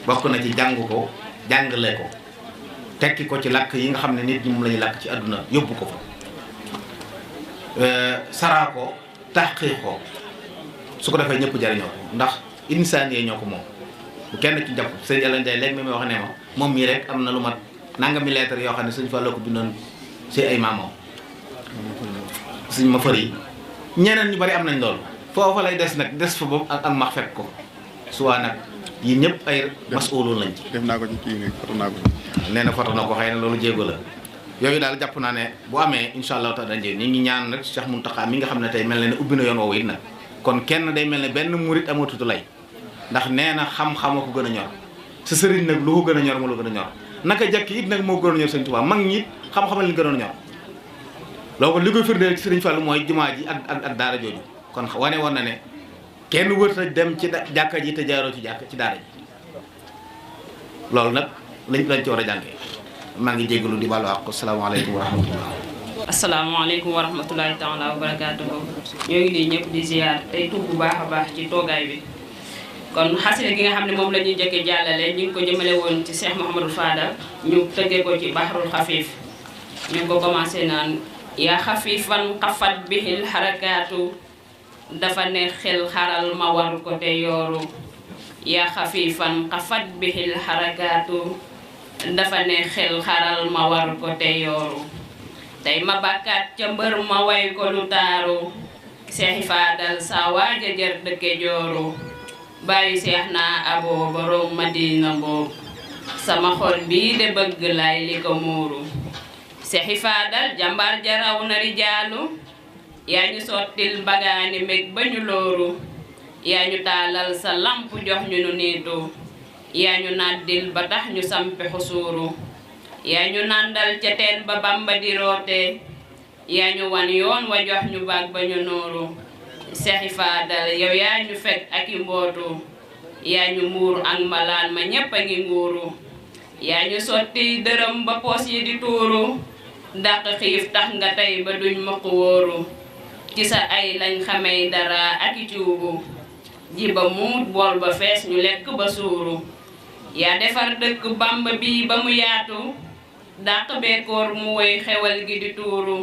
bokk na ci jàng ko jàngale ko tekki ko ci làkk yi nga xam ne nit ñi moom la ñuy làkk ci àdduna yóbbu ko fa saraa ko taxqiq ko su ko defee ñëpp jariñoo ko ndax insaan yee ñoo ko moom bu kenn ci jàpp sëñ Yàlla Njaay léegi mi may wax ne ma moom mii rek am na lu mat nangami lettre yoo xam ne sëñ Fallu ko bindoon si ay maamam suñ ma fër yi ñeneen ñu bari am nañ loolu foofa lay des nag des fa boobu ak max fekk ko suwaa nag yii ñëpp ay masuuloon lañ ci def naa ko ci kii nii foto naa ko nee na foto na ko xëy na loolu jéego la yooyu daal jàpp naa ne bu amee insha allahu taala dañ ñu ngi ñaan nag Cheikh Mountakha mi nga xam ne tey mel na ne ubbi na yoon woowu it nag kon kenn day mel ne benn murit amatutu lay ndax nee na xam-xama ko gën a ñor sa sëriñ nag lu ko gën a ñor moo la gën a ñor naka jekk it nag moo gën a ñor Sëriñ Tuubaa mag ñi it xam-xamal li gënoon a ñor loolu li koy firndeel ci Sëriñ Fallu mooy jumaa ji ak daara jooju kon wane woon na ne kenn wërta dem ci jàkka ji te jaaroo ci daara ji loolu nag lañ ci war a jàngee maa ngi jégalu di baalu àq asalaamaaleykum wa rahmatullah asalaamaaleykum wa rahmatulahi taala wa barakaatuhu ñoo ngi nii ñëpp di ziar tey tuub bu baax a baax ci toogaay bi kon xasida gi nga xam ne moom la ñuy jëkke jàllale ñu ngi ko jëmale woon ci Cheikh Mouhamadou Fadal ñu tëggee ko ci Bahrul Xafiif ñu ngi ko commencé naan yaa xafiifan xafat bihil xarakaatu dafa ne xel xaral ma war ko te yooru yaa xafiifan xafat bihil xarakaatu dafa ne xel xaral ma war ko te yooru tey ma bàkkaat ca mbër ma way ko lu taaru Seexi Fadal sa waaja jër dëkke jooru bàyyi seex naa aboo borom Madina mboob sama xol bii de bëgg lay li ko muuru Seexi Fadal jàmbaar jaraw na rijaalu yaa ñu sottil bagaani meg ba ñu looru yaa ñu taalal sa lamp jox ñu nu niitu yaa ñu nàddil ba tax ñu sampi xusuuru yaa ñu nàndal ca teen ba Bamba di roote yaa ñu wan yoon wa jox ñu baag ba ñu nuuru Seexi Faadal yow yaa ñu fekk ak i mbootu yaa ñu muur ak mbalaan ma ñépp a ngi nguuru yaa ñu sotti dërëm ba poos yi di tuuru dàq xiif tax nga tey ba duñ mokk wóoru ci sa ay lañ xamey dara ak i cuubu ji ba muut bool ba fees ñu lekk ba suuru yaa defar dëkk Bamba bi ba mu yaatu dàq beekoor mu woy xewal gi di tuuru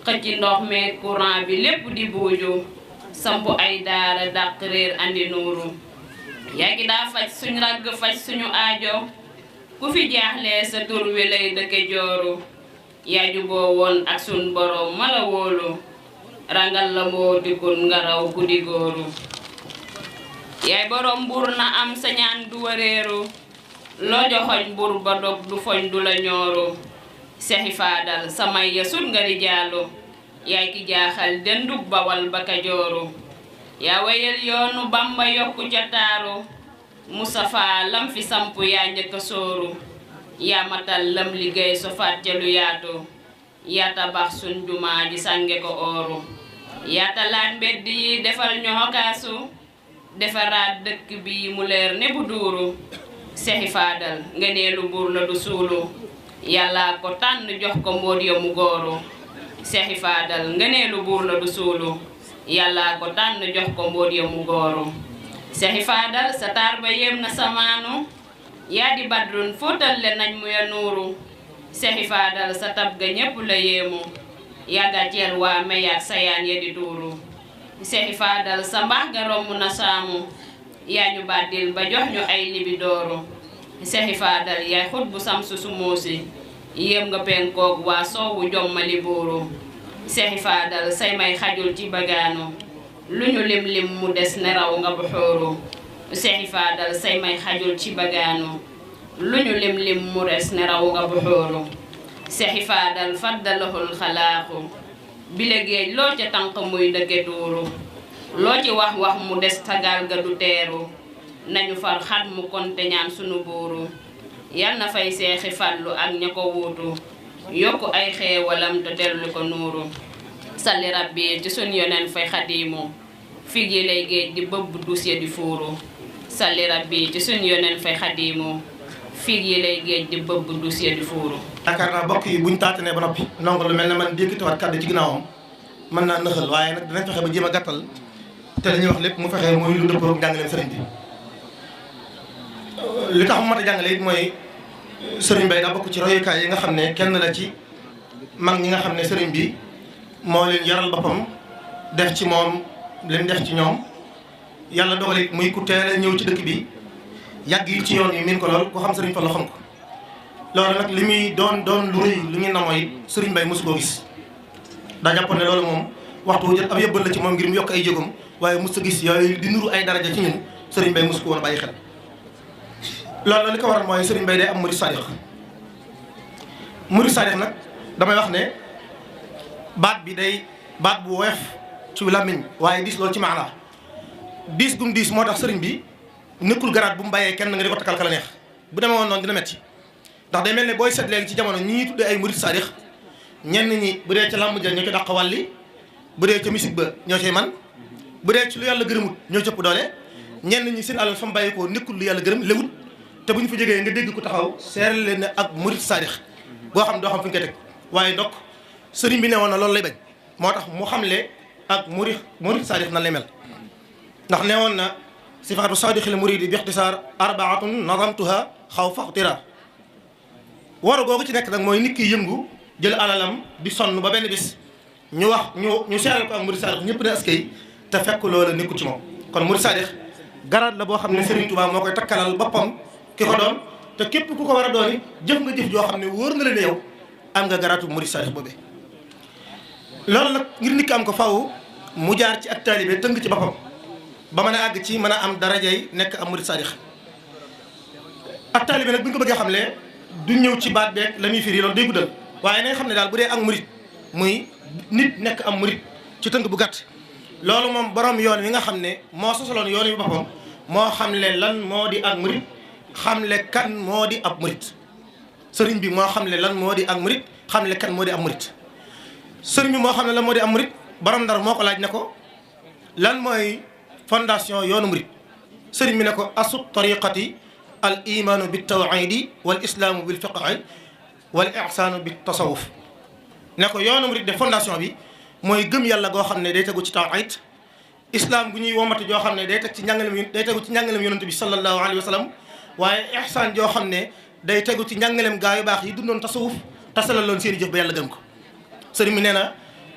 xëcc ndox mee courant bi lépp di buuju sampu ay daara dàq réer andi nuuru yaa ngi daa faj suñ ragg faj suñu aajo ku fi jaaxle sa tur wi lay dëkke jooru yaa juboo woon ak suñ borom mala wóolu rangal la moo dikun nga raw guddi góoru yaay borom mbur na am sa ñaan du wareeru loo joxoñ mbur ba dog du foñ du la ñooru Seexi Faadal samay ya sut nga di jaalu yaay ki jaaxal dendub Bawal ba Kajooru yaa wéyal yoonu Bamba yokku ca taaru Mustafa lam fi sampu yaa njëkk a sóoru yaa matal lam liggéey sofaat ca lu yaatu yaa tabax suñ jumaa ji sànge ko ooru yaa talaat mbedd yi defal ñu xokaasu defaraat dëkk bi mu leer ne bu duuru Seexi Faadal ngeneelu buur la du suulu yàlla ko tànn jox ko mbóot ya mu góoru Seexi Faadal ngeneelu buur la du suulu yàlla ko tànn jox ko mbóot ya mu góoru Seexi Faadal sa taar ba yem na samaanu yaa di badrun fóotal le nañ mu ya nuuru Seexi Faadal sa tab ga ñépp la yéemu yaa gàcceel waa meyaat sayaan ya di tuuru Seexi Faadal sa mbaax ga romb na saamu yaa ñu bàddil ba jox ñu ay libi dooru Seexi Faadal yaay xut bu samsu su muusi yéem nga penkoog waa soowu jommali buuru Seexi Faadal say may xajul ci bagaanu lu ñu lim mu des ne raw nga bu xóoru Seexi Faadal say may xajul ci bagaanu lu ñu lim mu des ne raw nga bu xóoru Seexi Faadal faddalahul xalaaxu bile géej loo ca tànk muy dëkke tuuru loo ci wax mu des tagal ga du teeru nañu far xat mu konte ñaan sunu buuru yal na fay Seexi Fallu ak ña ko wuutu yokku ay xeewalam te dellu ko nuuru salli rabbi ci sun yoneen fay xadiimu fig yi lay géej di bëbb dus ya di fuuru salli rabbi ci sun yoneen fay xadiimu fig yi lay géej di bëbb dus ya di fuuru yaakaar naa bokk yi buñ taatanee ba noppi nongo lu mel ne man déggatiwaat kàddu ci ginnaawam mën naa nëxal waaye nag dinañ fexe ba jéem a gàttal te li ñuy wax lépp mu fexe muy lu dëppoo ak njàngaleem sëriñ bi li tax mu mat a jàngale it mooy sëriñ Bay daa bokk ci royukaay yi nga xam ne kenn la ci mag ñi nga xam ne sëriñ bi moo leen yaral boppam def ci moom leen def ci ñoom yàlla dogal it muy ku teel a ñëw ci dëkk bi yàgg yi ci yoon yi miin ko lool ku xam sëriñ Fallu xam ko loolu nag li muy doon lu rëy lu ñu namoo it sëriñ Bay mosu koo gis daa jàppoon ne loolu moom waxtu wu jot ab yëbbal la ci moom ngir mu yokk ay jógam waaye mos a gis yooyu di nuru ay daraja ci ñun sëriñ Bay mosu ko woon bàyyi xel loolu la li ko waral mooy sëriñ Bay day am murid saadix nag damay wax ne baat bi day baat bu woyof ci làmmiñ waaye diis loolu ci maanaa diis gum diis moo tax sëriñ bi nekkul garaat bu mu bàyyee kenn nga di ko takkal ka la neex bu demee woon noonu dina metti ndax day mel ne booy seet léegi ci jamono ñi ñuy tuddee ay murid saadix ñenn ñi bu dee ca làmb ja ñoo ci dàq wàlli bu dee ca musique ba ñoo cay man bu dee ci lu yàlla gërëmut ñoo cëpp doole ñenn ñi seen alal fa mu bàyyi ko nekkul lu yàlla gërëm léwut te bu ñu fa jógee nga dégg ko taxaw seeral leen ne ak murid saadix boo xam doo xam fi ñu koy teg waaye ndokk sëriñ bi ne woon na loolu lay bañ moo tax mu xamle ak murid saadix nan lay mel ndax ne woon na sifaatu saadixil muridi bi ixtisaar arbaatun nazamtuha xaw fa ixtiraar waru googu ci nekk nag mooy nit ki yëngu jël alalam di sonn ba benn bis ñu wax ñu seeral ko ak murid saadix ñëpp ne askay te fekk loola nekkul ci moom kon murid saadix garaat la boo xam ne Serigne Touba moo koy takkalal boppam ki ko doon te képp ku ko war a doon it jëf nga jëf joo xam ne wóor na la ne yow am nga garaatu murid saadix boobee loolu nag ngir nit ki am ko faw mu jaar ci ak taalibe tënk ci boppam ba mën a àgg ci mën a am darajay nekk am murid saadix ak taalibe nag bu ñu ko bëggee xamle du ñëw ci baat beeg la muy firi loolu day guddal waaye na nga xam ne daal bu dee ak murid muy nit nekk am murid ci tënk bu gàtt loolu moom borom yoon wi nga xam ne moo sosaloon yoon wi boppam moo xamle lan moo di ak murit xamle kan moo di ab murit sëriñ bi moo xamle lan moo di ak murit xamle kan moo di ab murit sëriñ bi moo xam ne lan moo di ab murit borom Ndar moo ko laaj ne ko lan mooy fondation yoonu murit sëriñ bi ne ko asut tariqati al imaanu bi tawhidi wal islaamu bil fiqhi wal ihsaanu bi tasawuf ne ko yoonu murit de fondation bi mooy gëm yàlla goo xam ne day tegu ci tawhid islam gu ñuy womate joo xam ne day tegu ci njàngalem yonent bi sallallahu alayhi wa sallam waaye ihsaan joo xam ne day tegu ci njàngalem gaa yu baax yi dundoon tasawuf tasalaloon seen i jëf ba yàlla gëm ko sëriñ bi nee na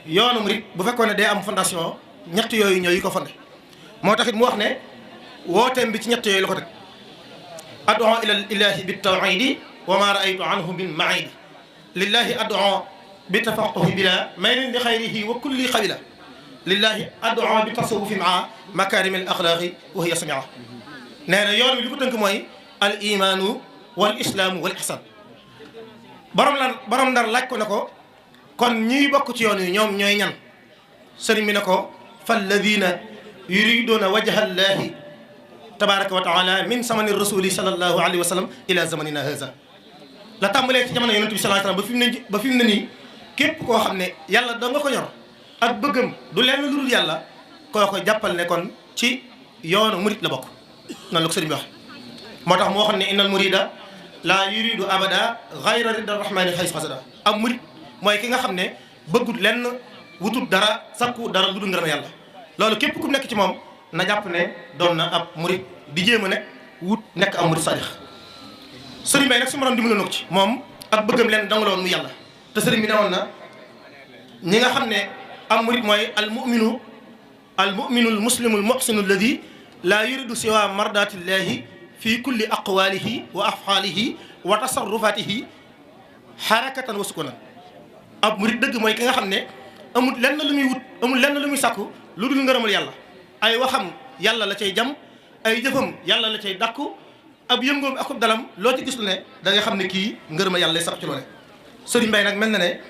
yoonu murit bu fekkoon ne day am fondation ñett yooyu ñooy yi ko fondé moo taxit mu wax ne wooteem bi ci ñett yooyu la ko teg ad'u ila ilahi bi tawhidi wa ma raaytu anhu min maidi lillahi ad'u bi tafaquhi bila maylin li xayrihi wa kulli xabila lillahi ad'u bi tasawufi maa makarim al axlaaqi wa hiya samia nee na yoon wi li ko tënk mooy al imaanu wal islaamu wal ihsan borom Ndar laaj ko ne ko kon ñiy bokk ci yoon wi ñoom ñooy ñan sëriñ bi ne ko falladina yuriduuna wajha llahi tabaraka wa taala min samani rasuli sallallahu alayhi wa sallam ila zamanina haza la tàmbalee ci jamono yonent bi sallallahu alayhi wa sallam ba fi mu ne nii képp koo xam ne yàlla da nga ko ñor ak bëggam du lenn lu dul yàlla koo ko jàppal ne kon ci yoonu murit la bokk noonu la ko sëriñ bi wax moo tax moo xam ne innal murida la yuridu abada gayra ridda rahmani xays xasada am murit mooy ki nga xam ne bëggut lenn wutut dara sakku dara lu dul ngërëm yàlla loolu képp ku nekk ci moom na jàpp ne doon na ab murit di jéem a nekk am murit sadix sëriñ Bay nag su ma doon dimbali na ko ci moom ak bëggam leen danga la woon mu yàlla te sëriñ bi ne woon na ñi nga xam ne am murit mooy al muminu al muslimu al muhsinu alladi laa yuridu siwa mardatillahi fi kulli aqwalihi wa afalihi wa tasarrufatihi xarakatan wa sukunan ab murit dëgg mooy ki nga xam ne amul lenn lu muy wut amul lenn lu muy sàkku lu dul ngërëmal yàlla ay waxam yàlla la cay jam ay jëfam yàlla la cay dàkku ab yëngoom akub dalam loo ci gis lu ne da nga xam ne kii ngërëmal yàlla lay sax ci loole sëriñ Bay nag mel na ne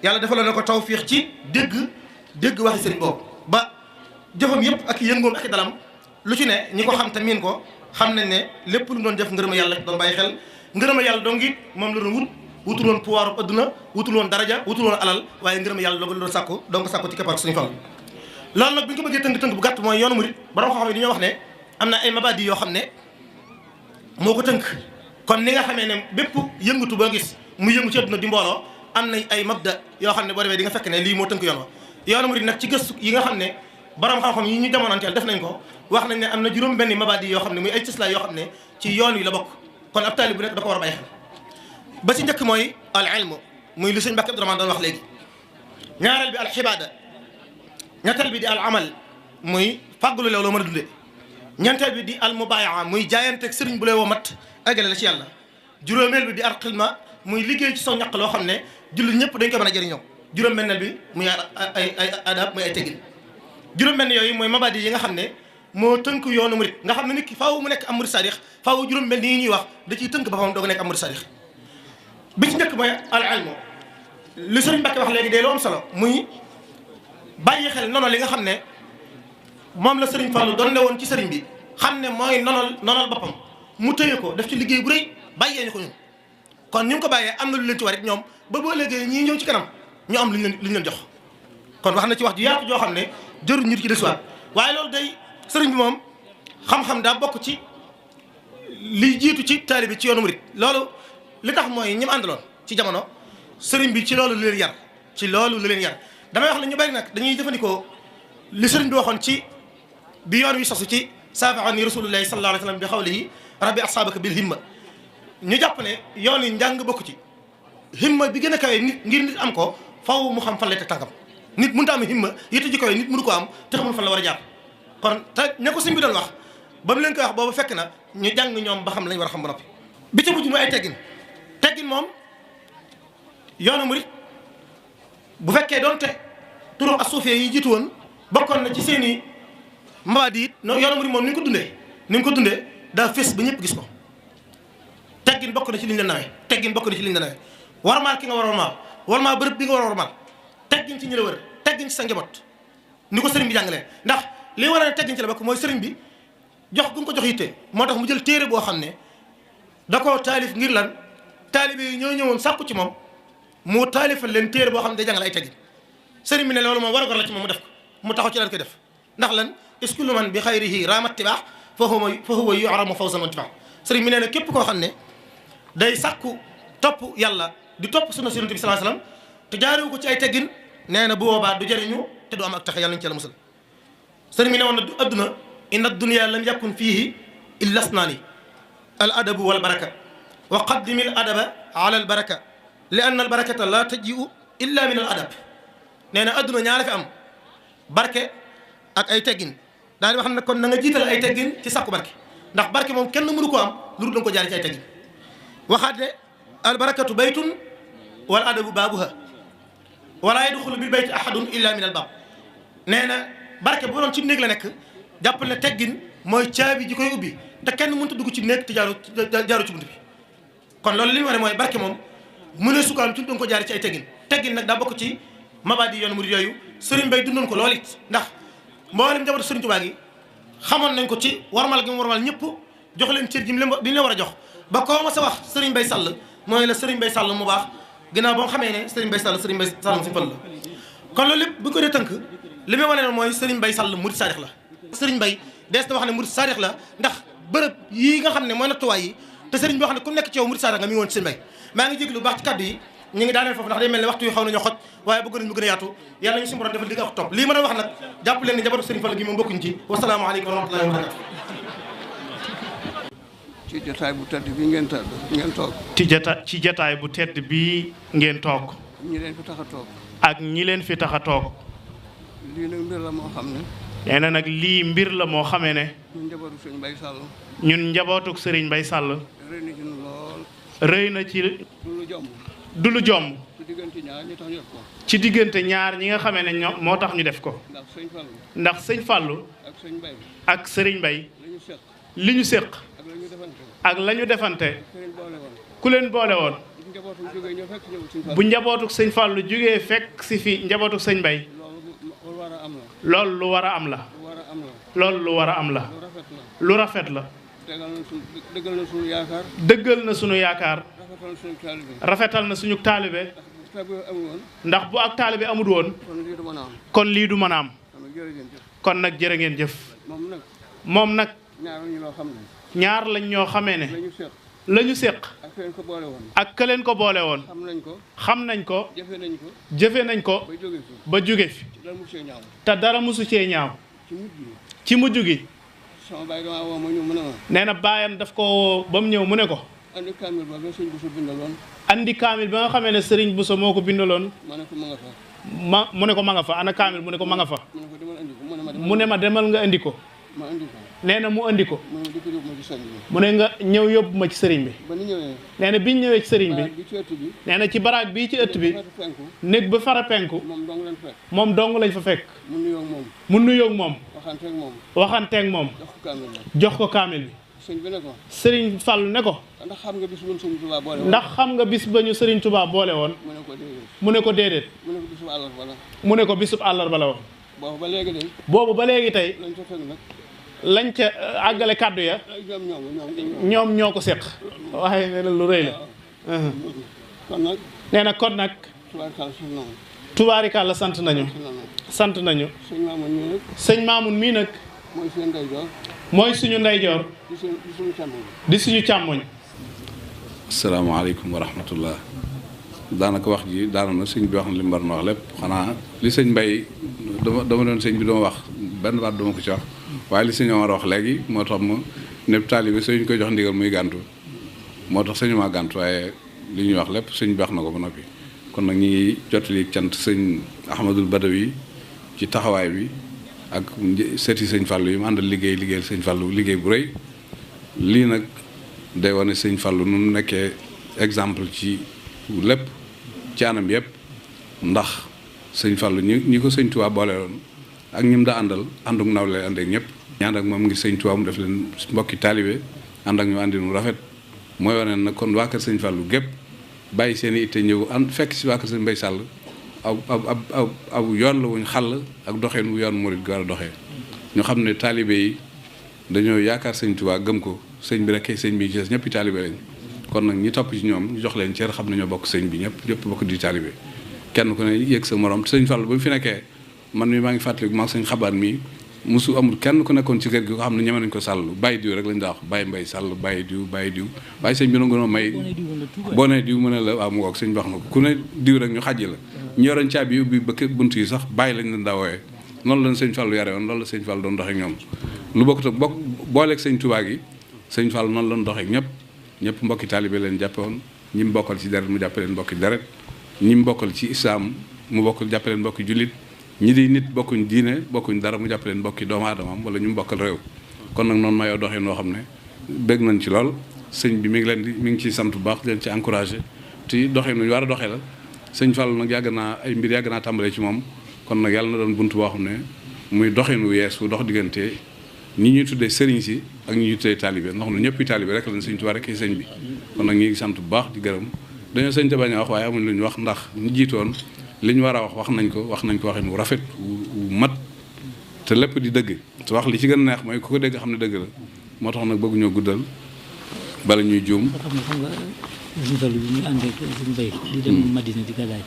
yàlla defaloon na ko tawfiix ci dégg waxi sëriñ boobu ba jëfam yëpp ak yëngoom ak dalam lu ci ne ñi ko xam te miin ko xam nañ ne lépp lu doon def ngërëmal yàlla doon bàyyi xel ngërëmal yàlla dong it moom la doon wutul woon pouvoir adduna wutul woon daraja wutul woon alal waaye ngërëm yàlla loolu la doon sàkku donc sàkku ci keppaar suñu Fall loolu nag bu ñu ko bëggee tënk bu gàtt mooy yoonu murit borom xam-xam yi dañoo wax ne am na ay mabadi yoo xam ne moo ko tënk kon ni nga xamee ne bépp yëngatu boo gis mu yëngu ci adduna di mbooloo am nañ ay mabda yoo xam ne boo demee di nga fekk ne lii moo tënk yoon wa yoonu murit nag ci gëstu yi nga xam ne borom xam-xam yi ñu jamonanteel def nañ ko wax nañ ne am na juróom benn mabadi yoo xam ne muy ay cëslaay yoo xam ne ci yoon wi la bokk kon ab taalib bu nekk da ko war a bàyyi xel ba ci njëkk mooy al ilmu muy li sëñ Mbàkke Abdourahmane doon wax léegi ñaareel bi al xibaada ñetteel bi di al amal muy fàggulu leew loo mën a dundee ñeenteel bi di al mubayaa muy jaayanteeg sëriñ bu lay woo mat eggale la ci yàlla juróomeel bi di al xilma muy liggéey ci saw ñaq loo xam ne jullit ñëpp dañ ko mën a jëriñoo juróom-benneel bi muy ay adab muy ay teggin juróom-benn yooyu mooy mabadi yi nga xam ne moo tënk yoonu murit nga xam ne nit ki faaw mu nekk am murit sadix faaw juróom-benn yi ñuy wax da ciy tënk boppam doog nekk am murit sadix bi ci njëkk mooy al ilmu li sëriñ Mbàkke wax léegi day lu am solo muy bàyyi xel nono li nga xam ne moom la sëriñ Fallu doon ne woon ci sëriñ bi xam ne mooy nonal boppam mu tëye ko def ci liggéey bu rëy bàyyee ñu ko ñun kon ñu ngi ko bàyyee am na lu leen ci war it ñoom ba boo léegi ñii ñëw ci kanam ñu am lu ñu leen jox kon wax na ci wax ju yaatu joo xam ne jëru ñu ci desuwaat waaye loolu day sëriñ bi moom xam-xam daa bokk ci li jiitu ci taalibe ci yoonu murit loolu li tax mooy ñi mu àndaloon ci jamono sëriñ bi ci loolu lu leen yar damay wax ne ñu bari nag dañuy jëfandikoo li sëriñ bi waxoon ci bi yoon wi sosu ci saafaani rasulullahi sallallahu alayhi wa sallam bi xawlihi rabbi ashaabaka bil himma ñu jàpp ne yoon yi njàng bokk ci himma bi gën a kawe nit ngir nit am ko faw mu xam fan lay teg tànkam nit mënut a am himma yitte ji kawe nit mënu ko am te xamul fan la war a jàpp kon te ña ko sëriñ bi doon wax ba mu leen koy wax boobu fekk na ñu jàng ñoom ba xam lañ war a xam ba noppi bi ca mujj mooy ay teggin moom yoonu murit bu fekkee doonte turu asuufee yi jiitu woon bokkoon na ci seen i mabadi it yoonu murit moom ni nga ko dundee daa fés ba ñëpp gis ko teggin bokk na ci liñ la nawee warmaal ki nga war a warmaal bërëb bi nga war a warmaal teggin ci ñi la wër teggin ci sa njaboot ni ko sëriñ bi jàngalee ndax li war a teggin ci la bokk mooy sëriñ bi jox gu nga ko jox yitte moo tax mu jël téere boo xam ne da koo taalif ngir lan taalibe yi ñoo ñëwoon sàkku ci moom mu taalifal leen téere boo xam ne day jàngale ay teggin sëriñ bi ne loolu moom war a gor la ci moom mu def ko mu taxaw ci daan koy def ndax lan iskullu man bi xayrihi raamat tibaax fa huwa yu'ramu fawzan wa intibaax sëriñ bi nee na képp koo xam ne day sàkku topp yàlla di topp sunna Yonent bi sallallahu alayhi wasallam te jaarewu ko ci ay teggin nee na bu boobaa du jëriñu te du am ak taxe yàlla nañu ci yàlla musal sëriñ bi ne woon na adduna inna dunya lam yakun fiihi illa isnaani al adabu wal baraka wa qaddimi al adaba ala al baraka li anna al barakata la taji'u illa min al adab nee na adduna ñaara fi am barke ak ay teggin daal di wax ne kon na nga jiital ay teggin ci sàkku barke ndax barke moom kenn mënu ko am lu dul da nga ko jaare ci ay teggin waxaat ne al barakatu baytun wal adabu baabuha wala yadxulu bil bayti ahadun illa min al baab nee na barke bu doon ci néeg la nekk jàppal ne teggin mooy caabi ji koy ubbi te kenn mënut a dugg ci néeg te jaaru ci bunt bi kon loolu li mu wax ne mooy barke moom mu ne su ko am ci da nga ko jaare ci ay teggin teggin nag daa bokk ci mabaadi yoonu murid yooyu Serigne Bay dundoon ko lool it ndax mboolem njabootu Serigne Touba gi xamoon nañ ko ci warmal gi mu warmal ñëpp jox leen cër ji bi ñu la war a jox ba koo ma sa wax Serigne Bay Sall mooy la Serigne Bay Sall mu baax ginnaaw ba nga xamee ne Serigne Bay Sall Serigne Bay Sall si fël la kon loolu lépp bu ñu ko dee tënk li muy wane ne mooy Serigne Bay Sall murid saadix la Serigne Bay dees na wax ne murid saadix la ndax bërëb yii nga xam ne mooy nattuwaay yi te Serigne boo xam ne ku nekk ci yow murid saadix nga mi ngi woon ci Serigne Bay maa ngi jéglu bu baax ci kaddu yi ñu ngi daaneel foofu ndax day mel ne waxtu yi xaw nañoo xoj waaye bëgg nañ mu gën a yaatu yàlla ñu suñu borom defal di nga wax topp lii mën a wax nag jàpp leen ni njabootu Serigne Fall gi moom bokkuñ ci wassalaamu aleykum wa rahmatullahi wa barakatuh ci jotaay bu tedd bi ngeen toog ci jotaay bu tedd bi ngeen toog ñi leen fi tax a toog ak ñi leen fi tax a toog lii nag mbir la moo xam ne nee na nag lii mbir la moo xamee ne ñun njabootu Serigne Bay Sall ñun njabootuk Serigne Bay Sall rëy na ci ñun lool rëy na ci lu jomb du lu jomb ci diggante ñaar ñi tax ñu def ko ci diggante ñaar ñi nga xamee ne ñoom moo tax ñu def ko ndax sëñ Fallu ndax sëñ Fallu ak sëñ Bay ak Serigne Bay la ñu seq li ñu séq ak la ñu defante ak la ñu defante ku leen boole woon ku leen boole woon bu njabootum jógee ñëw fekk ñëw sëñ Fallu bu njabootuk sëñ Fallu jógee fekk si fi njabootuk sëñ Bay loolu war a am la loolu lu war a am la lu war a am la loolu lu war a am la lu rafet la lu rafet la dëggal na suñu yaakaar dëggal na sunu yaakaar rafetal na suñu taalibe rafetal na suñu taalibe taalibe amul woon ndax bu ak taalibe amul woon kon lii du mën a am kon lii du mën a am kon jërëjëf kon nag jërë ngeen jëf moom nag moom nag ñaar ñu loo xam ne ñaar lañ ñoo xamee ne la ñu seq la ñu séq ak leen ko boole woon ak ka leen ko boole woon xam nañ ko jëfe nañ ko jëfe nañ ko jëfe nañ ko ba jóge fi ba jóge fi dara mu see ñaaw te dara mosu cee ñaaw ci mujj gi ci mujj gi sama bàyyi damaa woo ma ñëw mu ne ma nee na baayam daf ko woo ba mu ñëw mu ne ko andi kaamil ba sëñ Bousso bindaloon andi kaamil ba nga xamee ne Serigne Bousso moo ko bindaloon ma ne ko ma nga fa mu ne ko ma nga fa ana kaamil mu ne ko ma nga fa mu ne ko demal andi ko mu ne ma demal nga andi ko ma andi ko nee na mu andi ko mu ne ma dikk yóbbu ma ci sëñ bi mu ne nga ñëw yóbbu ma ci sëriñ bi ba ni ñëwee nee na biñ ñëwee ci sëriñ bi bi ci ëtt bi nee na ci baraag bii ci ëtt bi fatu penku néeg ba fara penku moom dong leen fekk moom dong lañ fa fekk mu nuyoo moom mu nuyoog moom waxanteeg moom waxanteeg moom jox ko kaamil la jox ko kaamil bi sëñ bi ne ko sëriñ Fallu ne ko ndax xam nga bis bu ñu sëñ Tuubaa boole woon ndax xam nga bis ba ñu sëriñ Tuubaa boole woon mu ne ko déedéet mu ne ko déedéet mu ne ko bisu àllarba la mu ne ko bisub àllarba la woon boobu ba léegi de boobu ba léegi tey lañ ca teg nag lañ ca àggale kàddu ya ñoom ñoo ko séq waaye nee na lu rëy la kon nag nee na kon nag tubaarikàlla sant nañu sant nañu sëñ Maamun mii nag mooy seen ndeyjoor mooy suñu ndeyjoor di suñu càmmoñ di suñu càmmoñ asalaamaaleykum wa rahmatullah daanaka wax ji daana na sëñ bi wax na li mu war na wax lépp xanaa li sëñ Mbay dama doon sëñ bi dama wax benn baat dama ko ci wax waaye li sëñ Omar wax léegi moo tax ma nepp taalibe sëñ koy jox ndigal muy gàntu moo tax sëñu maa gàntu waaye li ñuy wax lépp sëñ bi wax na ko ba noppi kon nag ñi ngi jottali cant sëñ Ahmadul Badawi ci taxawaay bi ak seeti sëñ Fallou yi mu àndal liggéeyal sëñ Fallou liggéey bu rëy lii nag day wane sëñ Fallou nu mu nekkee exemple ci lépp ci anam yëpp ndax sëñ Fallou ñi ko sëñ Tuubaa boole woon ak ñim daa àndal ànduk naw lay ànd ak ñëpp ñaan ak moom ngi sëñ Tuubaa mu def leen mbokki taalibe ànd ak ñu àndi nu rafet mooy wane nag kon waa kër sëñ Fallou gépp bàyyi seen i itte ñëw ànd fekk si waa kër sëñ Mbay Sall aw yoon la wuñ xàll ak doxeen wu yoon murit war a doxee ñu xam ne taalibe yi dañoo yaakaar sëñ Tuubaa gëm ko sëñ bi rek sëñ bi ci des ñëpp taalibe lañ kon nag ñi topp ci ñoom ñu jox leen cër xam ne ñoo bokk sëñ bi ñëpp bokk di taalibe kenn ku ne yëg sa morom te sëñ Fall ba mu fi nekkee man mi maa ngi fàttaliku maa sëñ xabaar mi musu amul kenn ku nekkoon ci kër gi ko xam ne ñeme nañ ko sàll bàyyi diw rek lañ daa wax bàyyi mbay sàll bàyyi diw waaye sëñ bi na gënoo may boo nee diw mu ne la waaw mu ngoog sëñ bi wax na ko ku ne diw rek ñu xàjji la ñu yoroon caabi ubbi ba bunt yi sax bàyyi lañ leen daa wooyee noonu lañ sëñ Fall yare woon loolu la sëñ Fall doon doxee ñoom lu bokk te booleeg sëñ Tuubaa gi sëñ Fall noonu lañ doxee ñëpp mbokki taalibe leen jàppe woon ñi mu bokkal ci deret mu jàppe leen mbokki deret ñi mu bokkal ci islaam mu bokkal jàppe leen mbokki jullit ñi di nit bokkuñ diine bokkuñ dara mu jàppe leen mbokki doomu aadamaam wala ñu mu bokkal réew kon nag noonu ma yow doxee noo xam ne bégg nañ ci lool sëñ bi mi ngi ciy sant bu baax di leen ci encouragé te doxee nu ñu war a doxee la sëñ Fall nag yàgg naa tàmbalee ci moom kon nag yàlla na doon bunt boo xam ne muy doxinu yees wu dox diggante ñi ñuy tuddee sëriñ si ak ñi ñuy tuddee taalibe ndax nu ñëpp taalibe rek lañ sëñ Tuubaa rek sëñ bi kon nag ñu ngi sant bu baax di gërëm dañoo sëñ te bañ a wax waaye amuñ lu ñu wax ndax ñu jiitoon li ñu war a wax nañ ko waxin wu rafet wu mat te lépp di dëgg te wax li ci gën a neex mooy ku ko dégg xam ne dëgg la moo tax nag bëgguñoo guddal bala ñuy juum. xam nga suñu tool bi ñu àndee suñu béy di dem Madina di gàddaay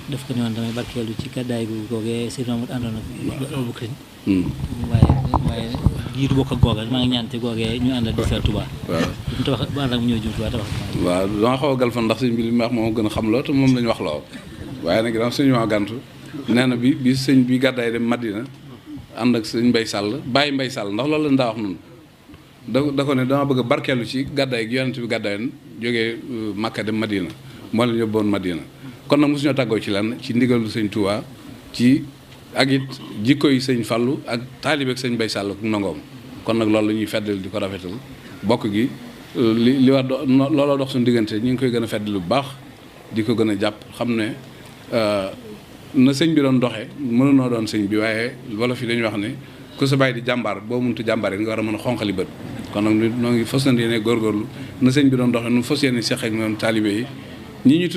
daf ko ne woon damay barkeelu ci gàddaay gu googee si noonu àndoon ak Abubakar waaye jiitu bokk ak googa maa ngi ñaan te googee ñu àndal di seet Touba mu tabax ba ànd ak mu ñëw jëm Touba tabax waaw dama xaw a galfan ndax sëñ bi li mu wax moom gën a xam loo te moom lañu wax loo waaye nag ginnaaw suñu waa gàntu nee na bi sëñ bi gàddaay dem Madina ànd ak sëñ Mbay Sàll bàyyi Mbay Sàll ndax loolu lañ daa wax noonu da ko ne dama bëgg a barkeelu ci gàddaay gi yonent bi gàddaay jógee Makka dem Madina moo leen yóbboon Madina kon nag mosuñoo tàggoo ci lan ci ndigalu sëñ Touba ci ak it jikko yi sëñ Fallu ak taalibe ak sëñ Mbay Sàll ak ndongoom kon nag loolu la ñuy feddal di ko rafetal bokk gi li war looloo dox suñu diggante ñu ngi koy gën a feddal bu baax di ko gën a jàpp xam ne na sëñ bi doon doxee mënunoo doon sëñ bi waaye wolof yi dañuy wax ne ku sa bàyyi di jàmbaar boo mënut jàmbaar yi nga war a mën a xonqali bët kon nag noo ngi fas yéene góorgóorlu na sëñ bi doon doxee nu fas yéene seq ak ñoom taalibe yi ñii ñuy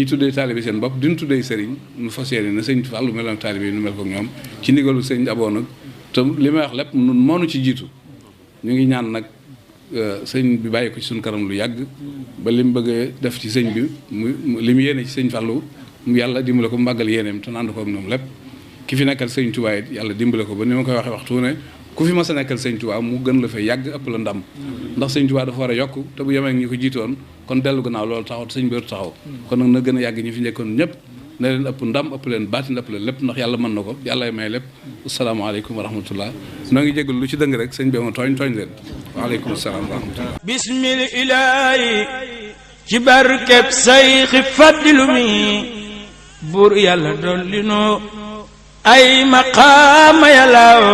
tuddee taalibe seen bopp duñ tuddee sëriñ nu fas yéene na sëñ Fallu meloon taalibe yi nu mel ko ñoom ci ndigalu sëñ Aboo nag te li may wax lépp nun moonu ci jiitu ñu ngi ñaan nag sëñ bi bàyyi ko ci suñu kanam lu yàgg ba li mu bëgg a def ci sëñ bi mu li mu yéene ci sëñ Fallu mu yàlla dimbale ko mu màggal yéeneem te ànd ko ak ñoom lépp ki fi nekkal sëñ Tuubaa it yàlla dimbale ko ba ni ma koy waxee waxtu ne ku fi mas a nekkal sëñ Tuubaa mu gën la fa yàgg ëpp la ndam ndax sëñ Tuubaa dafa war a yokk te bu yemee ak ñi ko jiitoon kon dellu gannaaw loolu taxaw te sëñ bi taxaw kon nag na gën a yàgg ñi fi njëkkoon ñëpp na leen ëpp ndam ëpp leen baatin ëpp leen lépp ndax yàlla mën na ko yàlla may lépp asalaamaaleykum wa rahmatullah noo ngi jégalu lu ci dëng rek sëñ bi ma tooñ leen waaleykum salaam wa rahmatullah bismil ilaahi ci barkeb sayxi faddilu mi buur yàlla dolli noo ay maqaama yàllaaw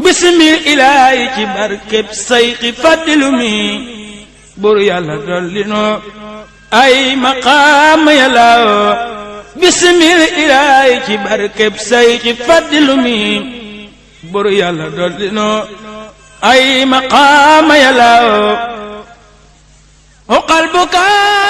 bismil ilaahi ci barkeb sayxi faddilu mi buur yàlla dolli noo ay maqaama yàllaaw bismil ilaahi ci barkeb sayxi faddilu mi buur yàlla dolli noo ay maqaama yàllaaw uqal bukaa